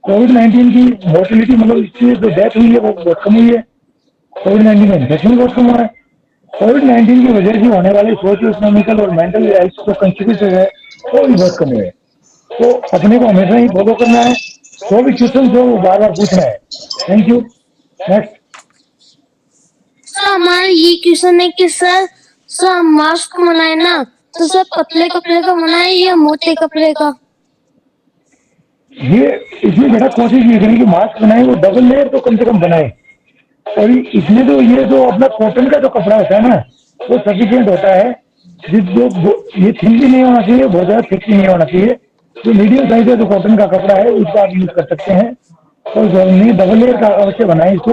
E: कोविड-19 की मोर्टिलिटी मतलब इसकी जो डेथ हुई है वो बहुत कम हुई है, कोविड-19 का इन्फेक्शन बहुत कम हुआ है। कोविड-19 की वजह से होने वाले सोशल इकोनॉमिकल और मेंटल हेल्थ जो कंसिक्वेंसेज है वो भी बहुत कम हुए। तो अपने को हमेशा ही फॉलो करना है, जो भी क्वेश्चन जो बार बार पूछना है। Thank you. नेक्स्ट
F: सर हमारा ये क्वेश्चन है कि सर मास्क बनाए ना तो सर पतले कपड़े का बनाए या मोटे कपड़े का?
E: ये इसमें बेटा कोशिश ये करें कि मास्क बनाए वो डबल लेयर तो कम से कम बनाए, और इसमें तो ये जो अपना कॉटन का जो कपड़ा होता है ना वो सफिशियंट होता है, जो ये थिन भी नहीं होना चाहिए, बहुत ज्यादा थिक भी नहीं होना चाहिए। जो मीडियम साइज का जो कॉटन का कपड़ा है उसको आप यूज कर सकते हैं और नहीं डबल लेयर का अवश्य बनाए इसको।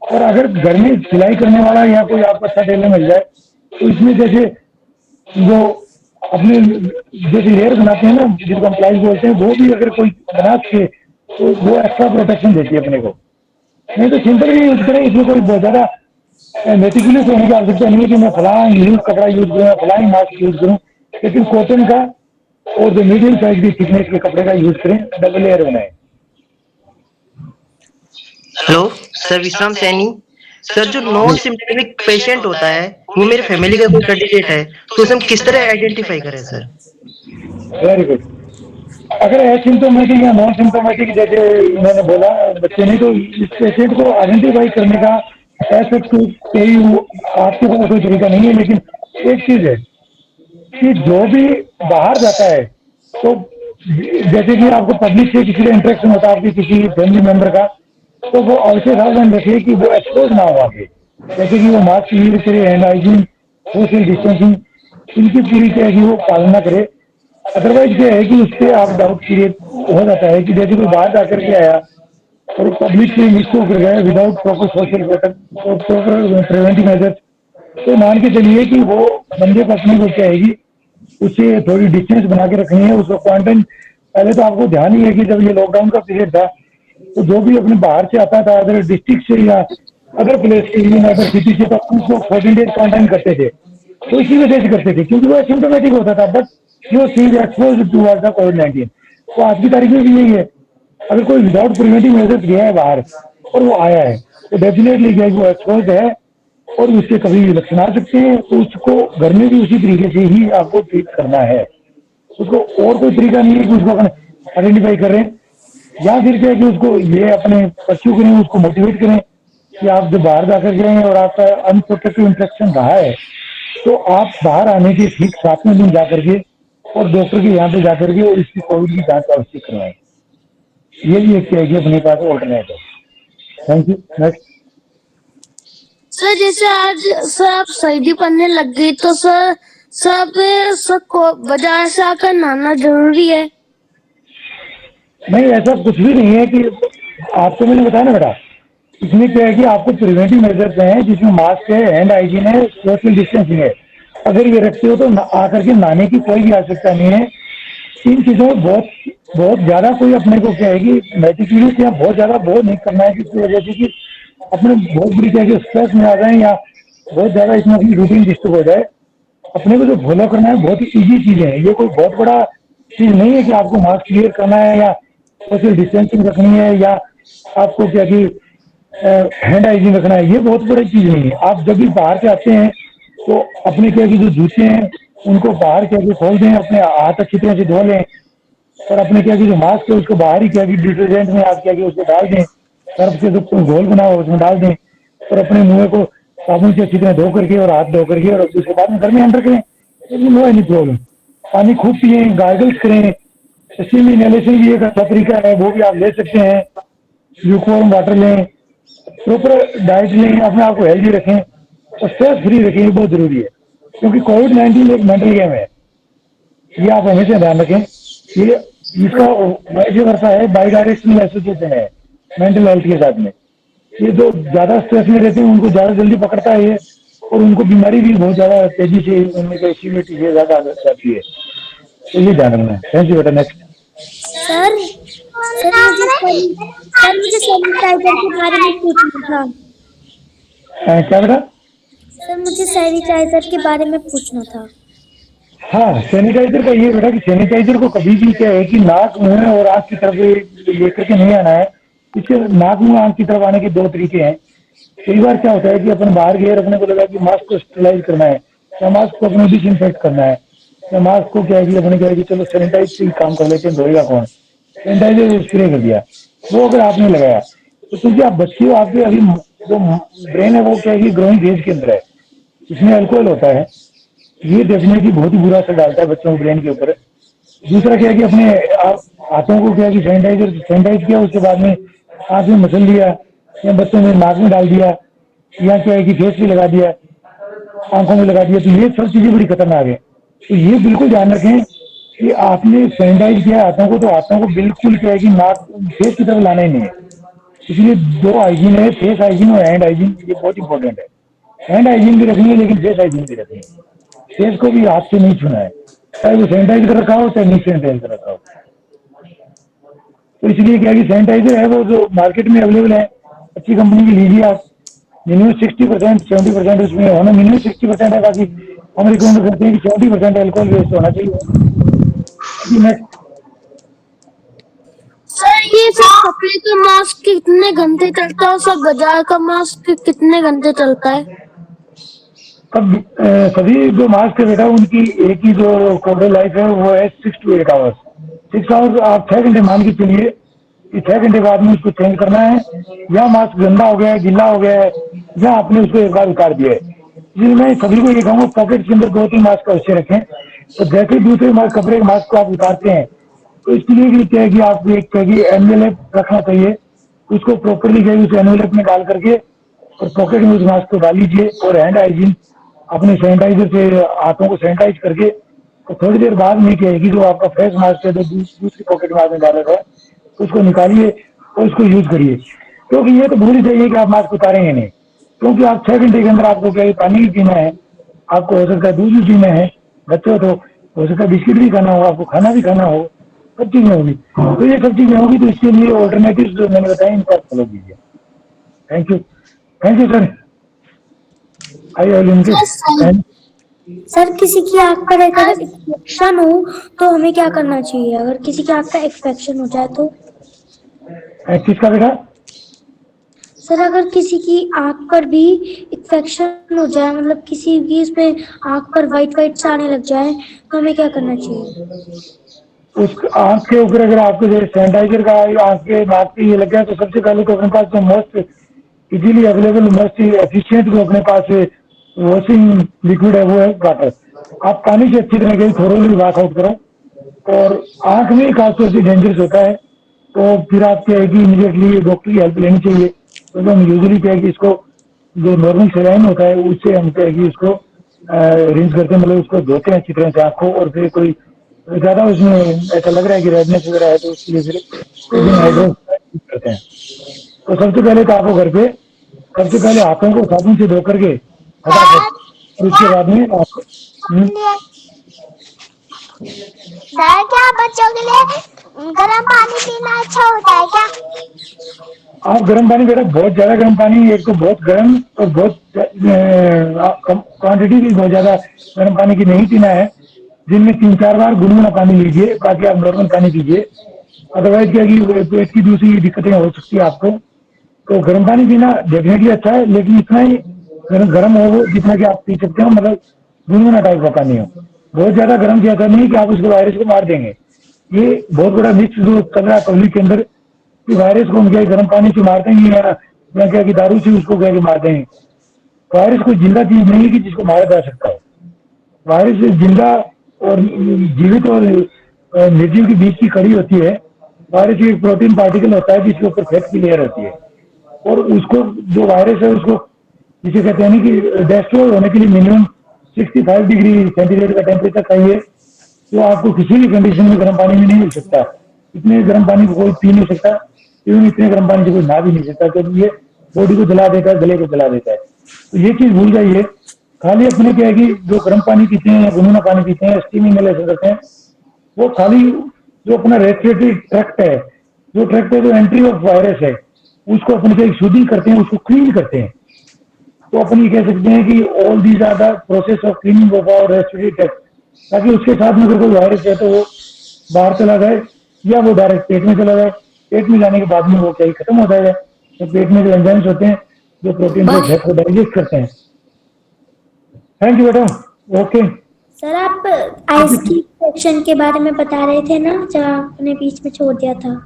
E: और अगर घर में सिलाई करने वाला या कोई आपको अच्छा टेलर मिल जाए तो इसमें जैसे जो अपने जो लेयर बनाते हैं ना जिसको हम प्लाइज बोलते हैं, वो भी अगर कोई बना सके तो वो एक्स्ट्रा प्रोटेक्शन देती है अपने को। नहीं तो सिंपल भी यूज करें, इसमें कोई बहुत ज्यादा मेटिकुलस होने की आवश्यकता नहीं है कि मैं फलां यूज कपड़ा यूज करूँ, फलां मास्क यूज करूँ, लेकिन कॉटन का और जो मीडियम साइज की थिकनेस के कपड़े का यूज करें, डबल लेयर बनाए।
H: हेलो सर, विश्राम सैनी। सर, जो नॉन सिम्टोमेटिक पेशेंट होता है वो मेरे फैमिली का कोई कैंडिडेट है, तो उसे हम किस तरह आइडेंटिफाई करें सर?
E: Very good. अगर एसिम्टोमेटिक या नॉन सिम्टोमेटिक जैसे मैंने बोला बच्चे ने, तो इस पेशेंट को आइडेंटिफाई करने का ऐसा कोई आपके पास कोई तरीका नहीं है, लेकिन एक चीज है कि जो भी बाहर जाता है, तो जैसे कि आपको पब्लिक से किसी का इंटरेक्शन होता है, आपकी किसी फैमिली मेंबर का, तो वो अवश्य सावधान रखिए कि वो एक्सपोज ना हो आगे, जैसे कि वो मास्क यूज करे, हैंड हाइजीन, सोशल डिस्टेंसिंग, इनकी पूरी क्या है कि वो पालना करे। अदरवाइज क्या है कि उससे आप डाउट क्रिएट हो जाता है कि जैसे कोई बाहर जाकर के आया और पब्लिक से मिक्स होकर गया without proper social proper preventive measures, तो मान के चलिए कि वो बंदे को अपने को क्या है कि उससे थोड़ी डिस्टेंस बना के रखनी है, उसको क्वारंटाइन। पहले तो आपको ध्यान ही है कि जब ये लॉकडाउन का पीरियड था, तो जो भी अपने बाहर से आता था, अदर डिस्ट्रिक्ट से या अदर प्लेस से, अदर सिटी से, तो उसको 14 डेज क्वारंटाइन करते थे। तो इसी वजह से करते थे क्योंकि वो एसिम्टोमेटिक होता था, बट जो सीज एक्सपोज टुवर्ड्स द कोविड-19। तो आज की तारीख में भी यही है, अगर कोई विदाउट प्रिवेंटिव मेजर्स गया है बाहर और वो आया है, तो डेफिनेटली क्या है वो एक्सपोज है और उसके कभी भी लक्षण आ सकते हैं, तो उसको घर में भी उसी तरीके से ही आपको ट्रीट करना है। उसको और कोई तरीका नहीं है कि उसको आइडेंटिफाई करें, या फिर क्या है कि उसको ये अपने परस्यू करें, उसको मोटिवेट करें कि आप जब बाहर जाकर गए और आपका अनप्रोटेक्टिव इंफेक्शन रहा है, तो आप बाहर आने के ठीक 7वें दिन जाकर के और डॉक्टर के यहाँ पे जाकर के और इसकी कोविड की जांच अवश्य करवाएं। ये भी एक चाहिए अपने पास ऑल्टरनेट है। Thank you. नेक्स्ट।
F: सर जैसे आज सर आप सर्दी पड़ने लग गई, तो सर सबको बाजार से आकर नहाना जरूरी है?
E: नहीं, ऐसा कुछ भी नहीं है कि आपको मैंने बताया ना बेटा, इसमें क्या है कि आपको प्रिवेंटिव मेजर्स हैं जिसमें मास्क है, हैंड हाइजीन है, सोशल डिस्टेंसिंग है। अगर ये रखते हो तो आकर के नहाने की कोई भी आवश्यकता नहीं है। इन चीजों में बहुत ज्यादा कोई अपने को क्या है कि मेटिकुलस या बहुत ज्यादा बोझ नहीं करना है, जिसकी वजह से कि अपने बहुत बुरी क्या है कि स्ट्रेस में आ जाए या बहुत ज्यादा इसमें अपनी रूटीन डिस्टर्ब हो जाए। अपने को जो फॉलो करना है बहुत ही ईजी चीजें हैं, ये कोई बहुत बड़ा चीज नहीं है कि आपको मास्क क्लियर करना है या सोशल डिस्टेंसिंग रखनी है या आपको क्या कि हैंड हाइजीन रखना है। ये बहुत बड़ी चीज नहीं है। आप जब भी बाहर से आते हैं तो अपने क्या कि जो जूते हैं उनको बाहर क्या कि खोल दें, अपने हाथ अच्छी तरह से धो लें और अपने क्या कि जो मास्क है उसको बाहर ही क्या कि डिटर्जेंट में आप क्या कि उसको डाल दें, सर्फ से जो घोल बना हो उसमें डाल दें और अपने मुंह को साबुन से अच्छी तरह धो करके और हाथ धो करके और उसके बाद में घर में एंटर करें। No any problem. पानी खूब पिए, गार्गल्स करें। स्टीम इनहेलेशन भी एक अच्छा तरीका है, वो भी आप ले सकते हैं। ल्यूकवार्म वाटर लें, प्रॉपर डाइट लें, अपने आप को हेल्दी रखें और स्ट्रेस फ्री रखें, ये बहुत जरूरी है क्योंकि कोविड-19 एक मेंटल गेम है, ये आप हमेशा ध्यान रखें। ये इसका जो करता है बाई डायरेक्शनल एसोसिएशन है मेंटल हेल्थ के साथ में। ये जो ज्यादा स्ट्रेस में रहते हैं उनको ज्यादा जल्दी पकड़ता है ये, और उनको बीमारी भी बहुत ज्यादा तेजी से उनमें एक्टिविटी से ज्यादा आ जाती है, तो ये ध्यान रखना है। थैंक यू बेटा। नेक्स्ट।
F: सर मुझे सैनिटाइजर के बारे में पूछना था।
E: क्या बेटा?
F: सर मुझे सैनिटाइजर के बारे में पूछना था।
E: हाँ, सैनिटाइजर का ये बेटा कि सैनिटाइजर को कभी भी क्या है कि नाक मुंह और आंख की तरफ लेकर के नहीं आना है। इससे नाक मुंह आंख की तरफ आने के दो तरीके हैं। कई बार क्या होता है कि अपन बाहर गए और अपने को लगा कि मास्क को स्टेरिलाइज करना है या मास्क को अपने डिसइंफेक्ट करना है या मास्क को क्या है कि अपने क्या है कि चलो सैनिटाइज से ही काम कर लेते हैं, धोएगा कौन, सैनिटाइजर स्प्रे कर दिया। वो अगर आपने लगाया तो क्योंकि आप बच्चे हो, आपके अभी जो ब्रेन है वो क्या है कि ग्रोइंग फेज के अंदर है, इसमें अल्कोहल होता है, ये डेफिनेटली बहुत ही बुरा असर डालता है बच्चों के ब्रेन के ऊपर। दूसरा क्या है कि अपने हाथों को क्या है कि सैनिटाइज किया, उसके बाद में हाथ में मसल लिया या बच्चों ने नाक में डाल दिया या क्या है कि फेस पे लगा दिया, आंखों में लगा दिया, तो ये सब चीजें बड़ी खतरनाक है। तो ये बिल्कुल ध्यान रखें कि आपने सैनिटाइज किया हाथों को, तो हाथों को बिल्कुल क्या है कि नाक फेस की तरफ लाना ही नहीं है। इसलिए दो हाइजीन है, फेस हाइजीन और हैंड हाइजीन, ये बहुत इंपॉर्टेंट है। हैंड हाइजीन भी रखनी है लेकिन फेस हाइजीन भी रखनी है। फेस को भी हाथ से नहीं छूना है, चाहे वो सैनिटाइज कर रखा हो चाहे नहीं सैनिटाइज कर रखा हो। तो इसलिए क्या है कि सैनिटाइजर है वो जो मार्केट में अवेलेबल है, अच्छी कंपनी की लीजिए आप, मिनिमम 60% 70% उसमें होना, मिनिमम 60% है, बाकी हम रिकमेंड करते हैं कि 70% अल्कोहल वेस्ट होना चाहिए। नेक्स्ट
F: सर ये सब कपड़े का मास्क कितने घंटे चलता है और सब बाजार का मास्क कितने घंटे चलता है?
E: अब सभी जो मास्क है बेटा उनकी एक ही जो कोडल लाइफ है वो है 6 to 8 आवर्स। 6 आवर्स आप 6 घंटे मान के चलिए कि 6 घंटे बाद में उसको चेंज करना है, या मास्क गंदा हो गया है, गिल्ला हो गया है, या आपने उसको एक बार उतार दिया है। इसलिए मैं सभी को ये कहूँगा पॉकेट के अंदर 2-3 मास्क अवश्य रखें। तो जैसे दूसरे कपड़े के मास्क को आप उतारते हैं तो इसके लिए भी क्या है कि आपको एक क्या है कि एनवेलप रखना चाहिए, उसको प्रॉपरली क्या है उस एनवेलप में डाल करके और पॉकेट में उस मास्क को डाल लीजिए, और हैंड हाइजीन अपने सैनिटाइजर से हाथों को सैनिटाइज करके तो थोड़ी देर बाद में क्या है कि जो आपका फेस मास्क है जो दूसरी पॉकेट में आपने डाला था उसको निकालिए और उसको यूज करिए, क्योंकि ये तो भूल ही जाइए कि आप मास्क उतारेंगे नहीं, क्योंकि आप 6 घंटे के अंदर आपको क्या है पानी भी पीना है, आपको हो सकता है दूध भी पीना है, बच्चों तो हो सकता है बिस्किट भी खाना हो, आपको खाना भी खाना हो, सब चीजें होगी। तो ये सब चीजें होगी तो इसके लिए ऑल्टरनेटिव जो मैंने बताया इनको आप फॉलो कीजिए। Thank you sir.
I: सर किसी की आंख पर अगर इन्फेक्शन हो तो हमें क्या करना चाहिए? अगर किसी की आंख का इन्फेक्शन हो जाए तो?
E: किसका बेटा?
I: सर अगर किसी की आंख पर भी इन्फेक्शन हो जाए, मतलब किसी की इसमें आंख पर वाइट से आने लग जाए तो हमें क्या करना चाहिए?
E: उस आंख के ऊपर अगर आपको जैसे सैनिटाइजर का आंख के नाक पे ये लग गया तो सबसे पहले तो अपने पास जो most easily available most efficient जो अपने पास वॉशिंग लिक्विड है वो है वाटर। आप पानी से अच्छी तरह से थोरोली वॉश आउट करो, और आंख में खासतौर से डेंजरस होता है तो फिर आप क्या है कि इमीडिएटली डॉक्टर की हेल्प लेनी चाहिए। तो हम यूजुअली क्या है कि इसको जो नॉर्मल सेलाइन होता है उससे हम क्या है कि उसको रिंस करते हैं, मतलब उसको धोते हैं अच्छी तरह से आंख को, और फिर कोई ज्यादा उसमें ऐसा लग रहा है कि रेडनेस वगैरह है तो उसके लिए फिर हाइड्रोस करते हैं। तो सबसे पहले तो आपको घर पे सबसे पहले हाथों को साबुन से धो करके फटाफट, और उसके बाद में आपको
J: सर क्या बच्चों के लिए गर्म पानी पीना अच्छा होता है क्या?
E: आप गर्म पानी बेटा बहुत ज्यादा गर्म पानी, एक तो बहुत गर्म और बहुत क्वांटिटी भी बहुत ज्यादा गर्म पानी की नहीं पीना है। दिन में 3-4 बार गुनगुना पानी लीजिए, बाकी आप नॉर्मल पानी पीजिए, अदरवाइज क्या कि पेट की दूसरी दिक्कतें हो सकती है आपको। तो गर्म पानी पीना डेफिनेटली अच्छा है, लेकिन इतना ही गर्म हो वो जितना कि आप पी सकते हो, मतलब गुनगुना टाइप का पानी हो। बहुत ज्यादा गर्म किया था नहीं कि आप उसको वायरस को मार देंगे। ये बहुत बड़ा मिक्स जो चल रहा है पब्लिक के अंदर कि वायरस को हम क्या गर्म पानी से मार देंगे या क्या कि दारू से उसको क्या मार देंगे। वायरस कोई जिंदा चीज नहीं है कि जिसको मारा जा सकता है। वायरस जिंदा और जीवित और निर्जीव के बीच की कड़ी होती है। वायरस एक प्रोटीन पार्टिकल होता है जिसके ऊपर फैट की लेयर होती है, और उसको जो वायरस है उसको जिसे कहते हैं कि डिस्ट्रॉय होने के लिए मिनिमम 65 डिग्री सेंटीग्रेड का टेम्परेचर चाहिए, तो आपको किसी भी कंडीशन में गर्म पानी में नहीं मिल सकता। इतने गर्म पानी को कोई पी नहीं सकता, इवन इतने गर्म पानी से कोई नहा भी नहीं सकता, क्योंकि ये बॉडी को जला देता है, गले को जला देता है। तो ये चीज भूल जाइए। खाली अपने क्या है कि जो गर्म पानी पीते हैं, गुनगुना पानी पीते हैं, स्टीम इनहेलेशन करते हैं, वो खाली जो अपना रेस्पिरेटरी ट्रैक्ट है, जो एंट्री ऑफ वायरस है उसको अपने क्या शुद्धि करते हैं, उसको क्लीन करते हैं। तो अपन ये कह सकते हैं कि all these are the process of cleaning of our respiratory tract, ताकि उसके साथ में अगर कोई वायरस है तो वो बाहर चला जाए या वो डायरेक्ट पेट में चला जाए। पेट में जाने के बाद में वो क्या खत्म हो जाएगा। तो पेट में जो एंजाइम्स होते हैं जो प्रोटीन को फैट को डाइजेस्ट करते हैं। थैंक यू बेटा। ओके
I: सर आप आइस की इन्फेक्शन के बारे में बता रहे थे ना, जब आपने बीच में छोड़ दिया था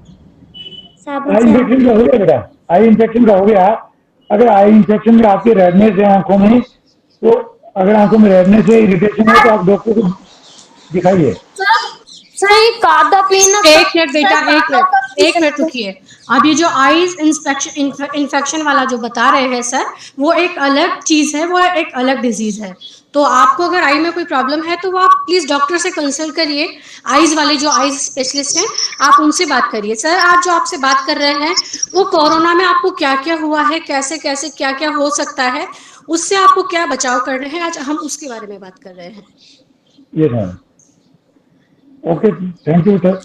I: साबुन
E: आई
I: से।
E: इन्फेक्शन का हो गया बेटा, आई इन्फेक्शन का हो गया। अगर आई इन्फेक्शन में आपकी रेडनेस है आंखों में, तो अगर आंखों में रेडनेस है, इरिटेशन है, तो आप डॉक्टर को दिखाइए।
F: सही कादा पीना।
A: एक मिनट बेटा, एक मिनट रुकिए। अब ये जो आईज इन्फेक्शन वाला जो बता रहे हैं सर, वो एक अलग चीज है, वो एक अलग डिजीज है। तो आपको अगर आई में कोई प्रॉब्लम है तो वो आप प्लीज डॉक्टर से कंसल्ट करिए। आईज वाले जो आईज स्पेशलिस्ट हैं आप उनसे बात करिए। सर आज जो आपसे बात कर रहे हैं वो कोरोना में आपको क्या क्या हुआ है, कैसे कैसे क्या क्या हो सकता है, उससे आपको क्या बचाव करने हैं, आज हम उसके बारे में बात कर रहे हैं।
E: ये है। Okay thank you sir.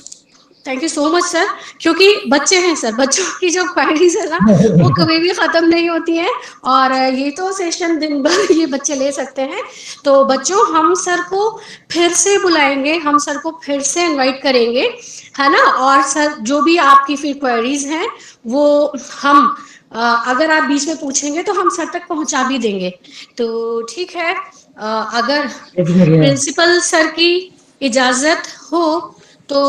A: Thank you so much sir, क्योंकि बच्चे हैं सर, बच्चों की जो क्वायरीज है ना वो कभी भी खत्म नहीं होती है, और ये तो सेशन दिन भर ये बच्चे ले सकते हैं। तो बच्चों, हम सर को फिर से बुलाएंगे, हम सर को फिर से इनवाइट करेंगे, है ना। और सर जो भी आपकी फिर क्वेरीज हैं वो हम अगर आप बीच में पूछेंगे तो हम सर तक पहुंचा भी देंगे। तो ठीक है, अगर प्रिंसिपल सर की इजाजत हो तो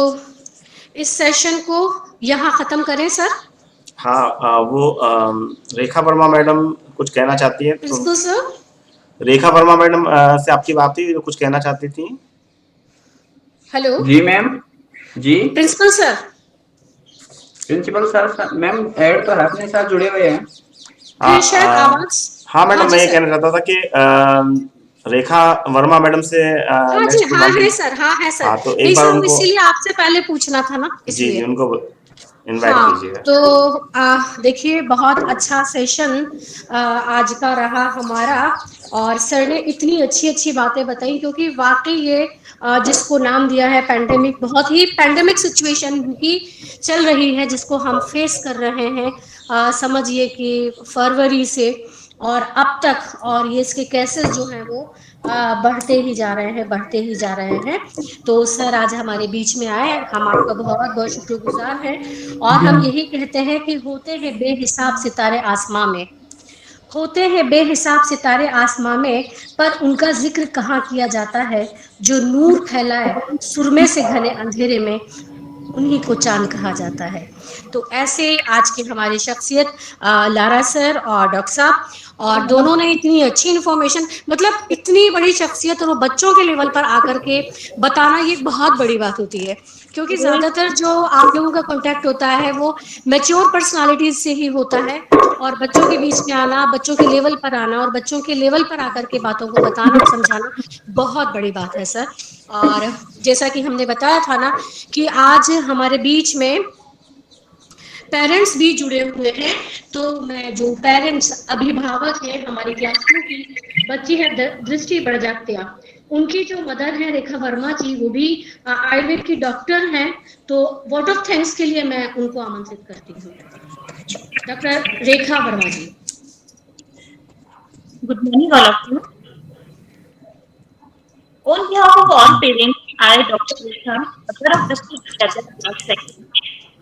A: इस सेशन को यहाँ खत्म करें सर।
D: हाँ, वो रेखा वर्मा मैडम कुछ कहना चाहती है, तो
A: principal sir.
D: Rekha Verma madam से आपकी बात हुई, जो कुछ कहना चाहती थी।
A: हेलो
G: जी मैम। जी
A: principal sir.
G: Principal sir ma'am ऐड तो है अपने साथ जुड़े हुए हैं।
A: शायद आवाज।
D: हाँ मैडम,
A: हाँ
D: मैं
A: जी
D: ये
A: सर।
D: कहना चाहता था कि रेखा वर्मा मैडम से
A: हाँ जी,
D: नेक्स्ट
A: हाँ
D: मंथ।
A: है सर, हाँ है सर।
D: हाँ, तो
A: नहीं
D: एक बार
A: सर,
D: उनको
A: इसीलिए आपसे पहले पूछना था ना,
D: जी
A: इसलिए।
D: उनको इनवाइट
A: हाँ,
D: कीजिएगा।
A: तो देखिए, बहुत अच्छा सेशन आज का रहा हमारा, और सर ने इतनी अच्छी अच्छी बातें बताई, क्योंकि वाकई ये जिसको नाम दिया है पैंडेमिक, बहुत ही पैंडेमिक सिचुएशन ही चल रही है जिसको हम फेस कर रहे हैं। समझिए कि फरवरी से और अब तक, और ये इसके केसेस जो हैं वो बढ़ते ही जा रहे हैं, बढ़ते ही जा रहे हैं। तो सर आज हमारे बीच में आए, हम आपका बहुत बहुत शुक्रगुजार हैं, और हम यही कहते हैं कि होते हैं बेहिसाब सितारे आसमां में, होते हैं बेहिसाब सितारे आसमां में, पर उनका जिक्र कहाँ किया जाता है। जो नूर फैलाए सुरमे से घने अंधेरे में, उन्हीं को चांद कहा जाता है। तो ऐसे आज की हमारी शख्सियत लारा सर और डॉक्टर साहब, और दोनों ने इतनी अच्छी इन्फॉर्मेशन, मतलब इतनी बड़ी शख्सियत, और वो बच्चों के लेवल पर आकर के बताना, ये बहुत बड़ी बात होती है। क्योंकि ज्यादातर जो आप लोगों का कांटेक्ट होता है वो मैच्योर पर्सनालिटीज से ही होता है, और बच्चों के बीच में आना, बच्चों के लेवल पर आना, और बच्चों के लेवल पर आकर के बातों को बताना, समझाना बहुत बड़ी बात है सर। और जैसा कि हमने बताया था ना कि आज हमारे बीच में पेरेंट्स भी जुड़े हुए हैं, तो मैं जो पेरेंट्स, अभिभावक हैं, हमारी क्लास 2 की बच्ची है दृष्टि बड़जात्या, उनकी जो मदर है रेखा वर्मा जी, वो भी आयुर्वेद की डॉक्टर हैं। तो वर्ड ऑफ थैंक्स के लिए मैं उनको आमंत्रित करती हूँ, doctor Rekha Verma ji.
K: Good morning, all of you. On behalf of all parents, I, Dr. Rekha, mother of District Cadet Class 2,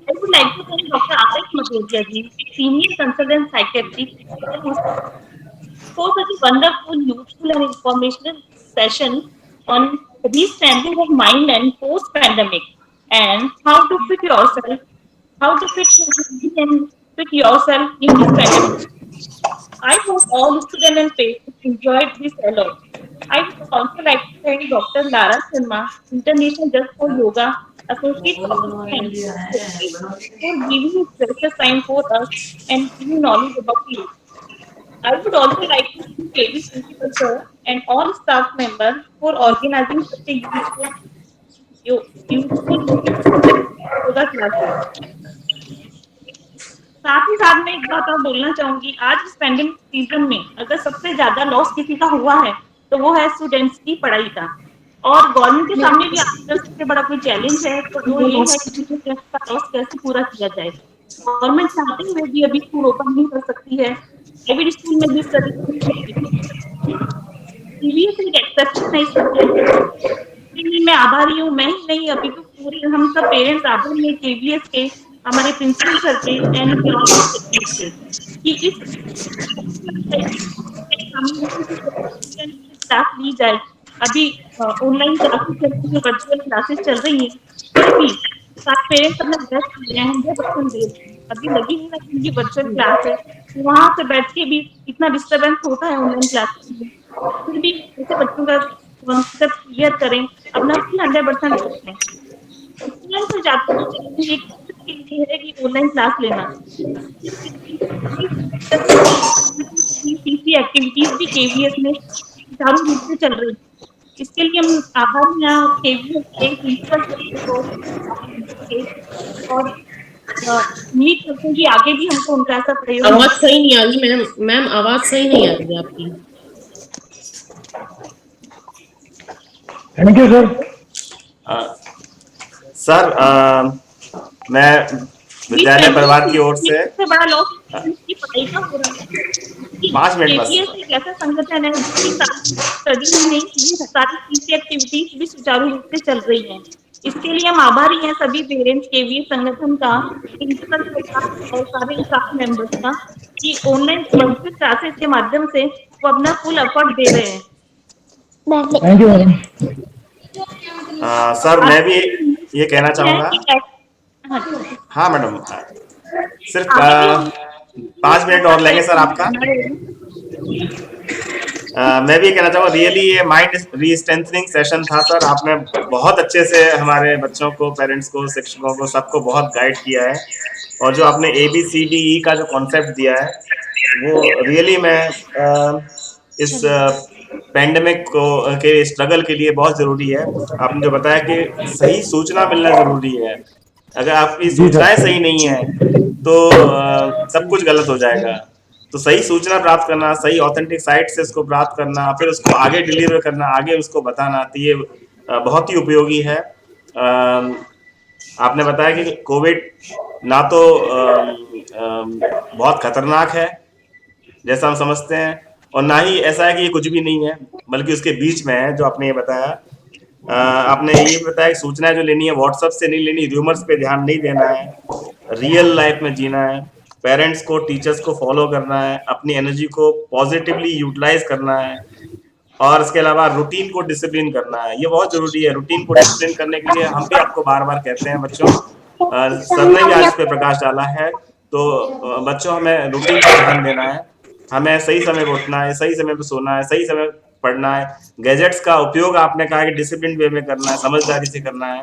K: I would like to thank Dr. R.S. Mathurya ji, Senior Consultant Psychiatry, for such a wonderful, useful and informational session on restranding of mind and post-pandemic, and how to fit yourself, how to fit and fit yourself in this pandemic. I hope all students and parents enjoyed this a lot. I would also like to thank Dr. Lara Sharma, International Just for Yoga, Associate Professor and for giving his precious time for us and giving knowledge about you. I would also like to thank KB Principal Sir and all staff members for organizing such a useful yoga classes. साथ ही साथ मैं एक बात और बोलना चाहूंगी, आज इस पेंडेमिक सीजन में अगर सबसे ज्यादा लॉस किसी का हुआ है तो वो है स्टूडेंट्स की पढ़ाई का, और गवर्नमेंट के सामने भी आज सबसे बड़ा कोई चैलेंज है तो वो ये है कि स्टूडेंट्स का लॉस कैसे पूरा किया जाए। गवर्नमेंट चाहते हुए भी अभी स्कूल ओपन नहीं कर सकती है, प्राइवेट स्कूल में भी इस तरीके सीबीएसई एक एक्सेप्शन है इस तरीके। मैं आभारी हूँ, मैं ही नहीं अभी तो पूरे हम सब पेरेंट्स आभारी हैं केवीएस के, हमारे प्रिंसिपल सर के एंड कि इस क्लास ली जाए। अभी ऑनलाइन क्लासेस चल रही है, वर्चुअल क्लासेस चल रही हैं, फिर भी सारे पेरेंट्स अपना बेस्ट कर रहे हैं, 100% दे रहे हैं। अभी लगी ही ना कि वर्चुअल क्लास है, वहां से बैठ के भी इतना डिस्टर्बेंस होता है ऑनलाइन क्लासेस में, फिर भी ऐसे बच्चों का कॉन्सेप्ट क्लियर करें, अपना 100% देते हैं। स्टूडेंट से जाते है कि ऑनलाइन क्लास लेना, पीसी एक्टिविटीज भी केवीएस में सुचारू रूप से चल रही है। इसके लिए हम आभारी हैं केवीएस के प्रिंसिपल और उम्मीद करते हैं कि आगे भी हमको उनका ऐसा प्रयोग।
L: आवाज सही नहीं आ रही मैम, आवाज सही नहीं आ रही आपकी।
E: Thank you sir.
D: सर मैं विद्यालय परिवार की ओर से
K: सबसे बड़ा लॉस की पढ़ाई का हो रहा है।
D: 5 मिनट बस।
K: केवीएस एक ऐसा संगठन है जिसकी स्टडीज नहीं सारी चीजें एक्टिविटीज भी सुचारू रूप से चल रही है। इसके लिए हम आभारी हैं सभी पेरेंट्स केवीएस संगठन का, प्रिंसिपल और सारे स्टाफ मेंबर्स का कि ऑनलाइन वर्चुअल क्लासेस के माध्यम से वो अपना फुल एफर्ट दे रहे हैं।
E: Thank you madam.
D: सर मैं भी ये कहना चाहूँगा।
K: हाँ
D: हाँ मैडम, सिर्फ 5 मिनट और लेंगे सर आपका। मैं भी कहना चाहूँगा, रियली ये माइंड रीस्ट्रेंथनिंग सेशन था सर। आपने बहुत अच्छे से हमारे बच्चों को, पेरेंट्स को, शिक्षकों को, सबको बहुत गाइड किया है। और जो आपने ABCDE का जो कॉन्सेप्ट दिया है वो रियली मैं इस पैंडेमिक को के स्ट्रगल के लिए बहुत ज़रूरी है। आपने जो बताया कि सही सूचना मिलना ज़रूरी है। अगर आपकी सूचनाएं सही नहीं है तो सब कुछ गलत हो जाएगा। तो सही सूचना प्राप्त करना, सही ऑथेंटिक साइट से उसको प्राप्त करना, फिर उसको आगे डिलीवर करना, आगे उसको बताना, तो ये बहुत ही उपयोगी है। आपने बताया कि कोविड ना तो बहुत खतरनाक है जैसा हम समझते हैं, और ना ही ऐसा है कि ये कुछ भी नहीं है, बल्कि उसके बीच में है जो आपने ये बताया। आपने ये बताया कि सूचनाएं जो लेनी है व्हाट्सएप से नहीं लेनी, र्यूमर्स पे ध्यान नहीं देना है, रियल लाइफ में जीना है, पेरेंट्स को, टीचर्स को फॉलो करना है, अपनी एनर्जी को पॉजिटिवली यूटिलाइज करना है, और इसके अलावा रूटीन को डिसिप्लिन करना है। ये बहुत जरूरी है। रूटीन को डिसिप्लिन करने के लिए हम भी आपको बार बार कहते हैं बच्चों, सर ने भी आज इस पे प्रकाश डाला है। तो बच्चों, हमें रूटीन पर ध्यान देना है, हमें सही समय पर उठना है, सही समय पर सोना है, सही समय पढ़ना है। गैजेट्स का उपयोग आपने कहा कि डिसिप्लिन वे में करना है, समझदारी से करना है।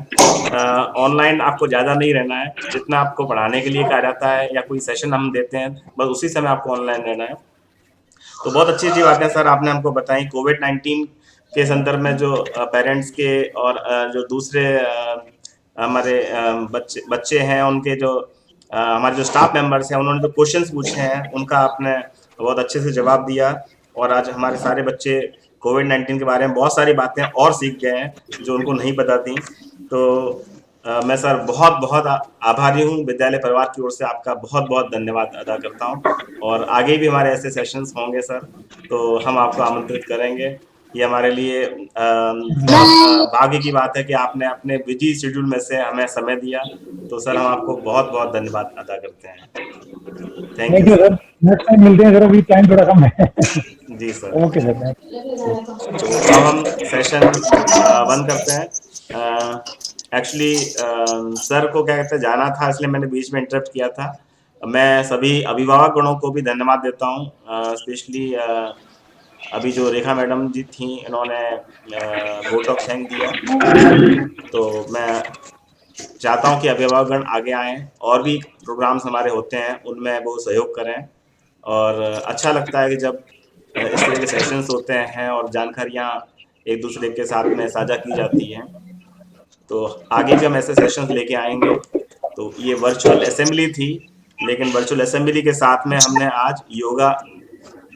D: ऑनलाइन आपको ज़्यादा नहीं रहना है, जितना आपको पढ़ाने के लिए कहा जाता है या कोई सेशन हम देते हैं बस उसी समय आपको ऑनलाइन रहना है। तो बहुत अच्छी अच्छी बातें सर आपने हमको बताई। कोविड-19 के संदर्भ में जो पेरेंट्स के और जो दूसरे हमारे बच्चे हैं, उनके जो हमारे जो स्टाफ मेंबर्स हैं, उन्होंने जो क्वेश्चंस पूछे हैं उनका आपने बहुत अच्छे से जवाब दिया। और आज हमारे सारे बच्चे कोविड-19 के बारे में बहुत सारी बातें और सीख गए हैं जो उनको नहीं पता थी। तो मैं सर बहुत बहुत आभारी हूँ। विद्यालय परिवार की ओर से आपका बहुत बहुत धन्यवाद अदा करता हूँ। और आगे भी हमारे ऐसे सेशंस होंगे सर, तो हम आपको आमंत्रित करेंगे। ये हमारे लिए बहुत भाग्य की बात है कि आपने अपने बिजी शेड्यूल में से हमें समय दिया। तो सर हम आपको बहुत बहुत धन्यवाद अदा करते हैं।
E: Thank you sir. Next time मिलते हैं सर, अभी टाइम थोड़ा कम है।
D: जी सर।
E: Okay sir.
D: तो अब हम सेशन बंद करते हैं। एक्चुअली सर को क्या कहते हैं जाना था, इसलिए मैंने बीच में इंटरप्ट किया था। मैं सभी अभिभावक गणों को भी धन्यवाद देता हूँ, स्पेशली अभी जो रेखा मैडम जी थी, इन्होंने वोट ऑफ थैंक दिया। तो मैं चाहता हूँ कि अभिभावकगण आगे आएँ, और भी प्रोग्राम्स हमारे होते हैं उनमें वो सहयोग करें। और अच्छा लगता है कि जब इस तरह के सेशंस होते हैं और जानकारियाँ एक दूसरे के साथ में साझा की जाती हैं। तो आगे भी हम ऐसे सेशंस लेके आएंगे। तो ये वर्चुअल असेंबली थी, लेकिन वर्चुअल असेंबली के साथ में हमने आज योगा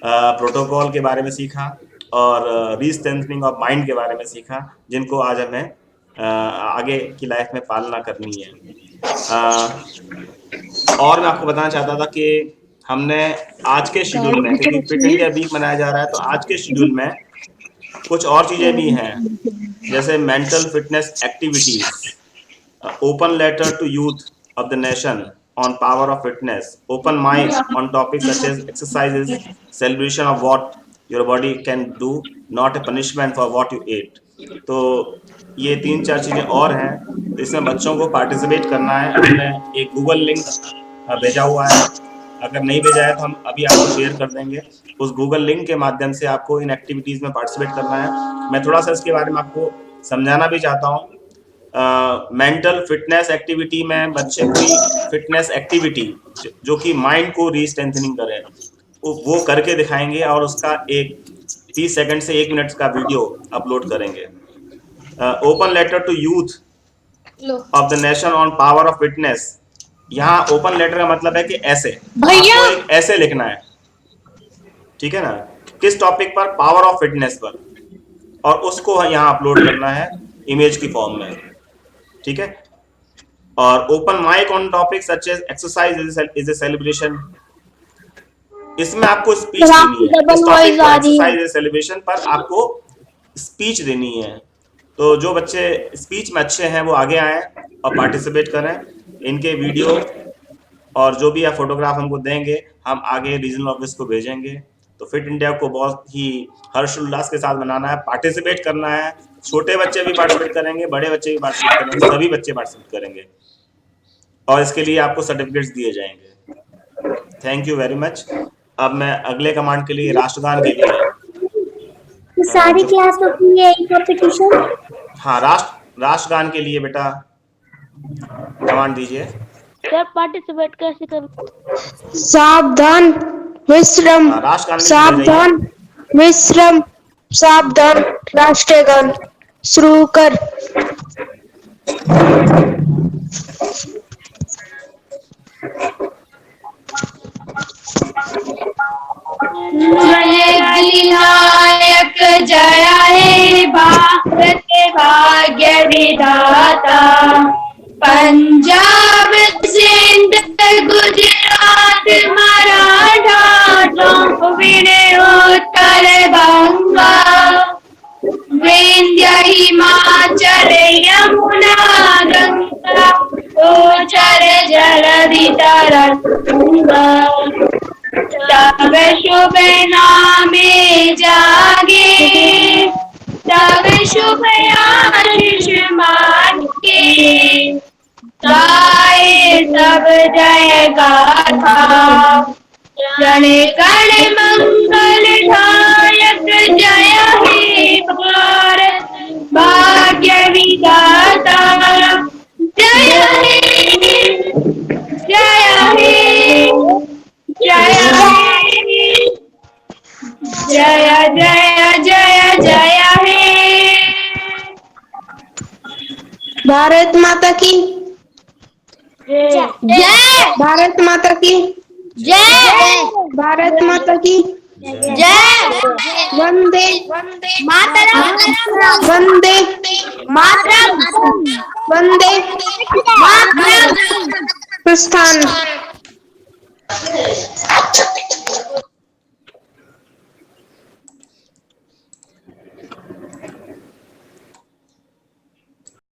D: प्रोटोकॉल के बारे में सीखा और रीस्ट्रेंथनिंग ऑफ माइंड के बारे में सीखा, जिनको आज हमें आगे की लाइफ में पालना करनी है। और मैं आपको बताना चाहता था कि हमने आज के शेड्यूल में, क्योंकि फिट इंडिया वीक मनाया जा रहा है, तो आज के शेड्यूल में कुछ और चीज़ें भी हैं, जैसे mental fitness activities, open letter to youth of the nation on power of fitness, open mic on topics such as exercises, celebration of what your body can do, not a punishment for what you ate. तो ये 3-4 चीज़ें और हैं, तो इसमें बच्चों को participate करना है। हमने एक गूगल लिंक भेजा हुआ है, अगर नहीं भेजा है तो हम अभी आपको शेयर कर देंगे। उस गूगल लिंक के माध्यम से आपको इन एक्टिविटीज़ में पार्टिसिपेट करना है। मैं थोड़ा सा इसके बारे में आपको समझाना भी चाहता हूँ। मेंटल फिटनेस एक्टिविटी में बच्चे कोई फिटनेस एक्टिविटी जो कि माइंड को रीस्ट्रेंथनिंग करे वो करके दिखाएंगे, और उसका एक 30 सेकंड से 1 मिनट का वीडियो अपलोड करेंगे। Open letter to youth of the nation on power of fitness. यहाँ ओपन लेटर का मतलब है कि ऐसे आपको एक ऐसे लिखना है, ठीक है ना, किस टॉपिक पर, पावर ऑफ फिटनेस पर, और उसको यहाँ अपलोड करना है इमेज की फॉर्म में, ठीक है। और open mic on topic such as exercise is a celebration. इसमें आपको स्पीच देनी है, इस टॉपिक पर एक्सरसाइज इज सेलिब्रेशन पर आपको स्पीच देनी है। तो जो बच्चे स्पीच में अच्छे हैं वो आगे आएं और पार्टिसिपेट करें। इनके वीडियो और जो भी आप फोटोग्राफ हमको देंगे हम आगे रीजनल ऑफिस को भेजेंगे। तो फिट इंडिया को बहुत ही हर्षोल्लास के साथ मनाना है, पार्टिसिपेट करना है। छोटे बच्चे भी पार्टिसिपेट करेंगे, बड़े बच्चे भी पार्टिसिपेट करेंगे, सभी बच्चे पार्टिसिपेट करेंगे और इसके लिए आपको सर्टिफिकेट्स दिए जाएंगे। Thank you very much. अब मैं अगले कमांड के लिए राष्ट्रगान के लिए
J: सारी क्लासों की यही कंपटीशन।
D: हाँ, राष्ट्रगान के लिए बेटा कमांड दीजिए।
F: सर पार्टिसिपेट कैसे करूं?
J: सावधान विश्राम, सावधान विश्राम, सावधान राष्ट्रगान शुरू कर।
M: नायक जय हे भारत भाग्य विधाता, पंजाब सिंध गुजरात मराठा विने उत्तर बंगा, विंध्य हिमाचल यमुना गंगा उच्चर जलधि तरंगा, तब शुभ नामे जागे, तब शुभ आशीष मांगे, गाए सब जय गाथा, जन गण मंगल दायक जय हे भारत भाग्य विधाता, जय हे जय हे जय जय जय जय जय हे।
J: भारत माता की जय, भारत माता की जय, भारत माता की जय, वंदे मातरम, वंदे मातरम, वंदे मातरम। प्रस्थान।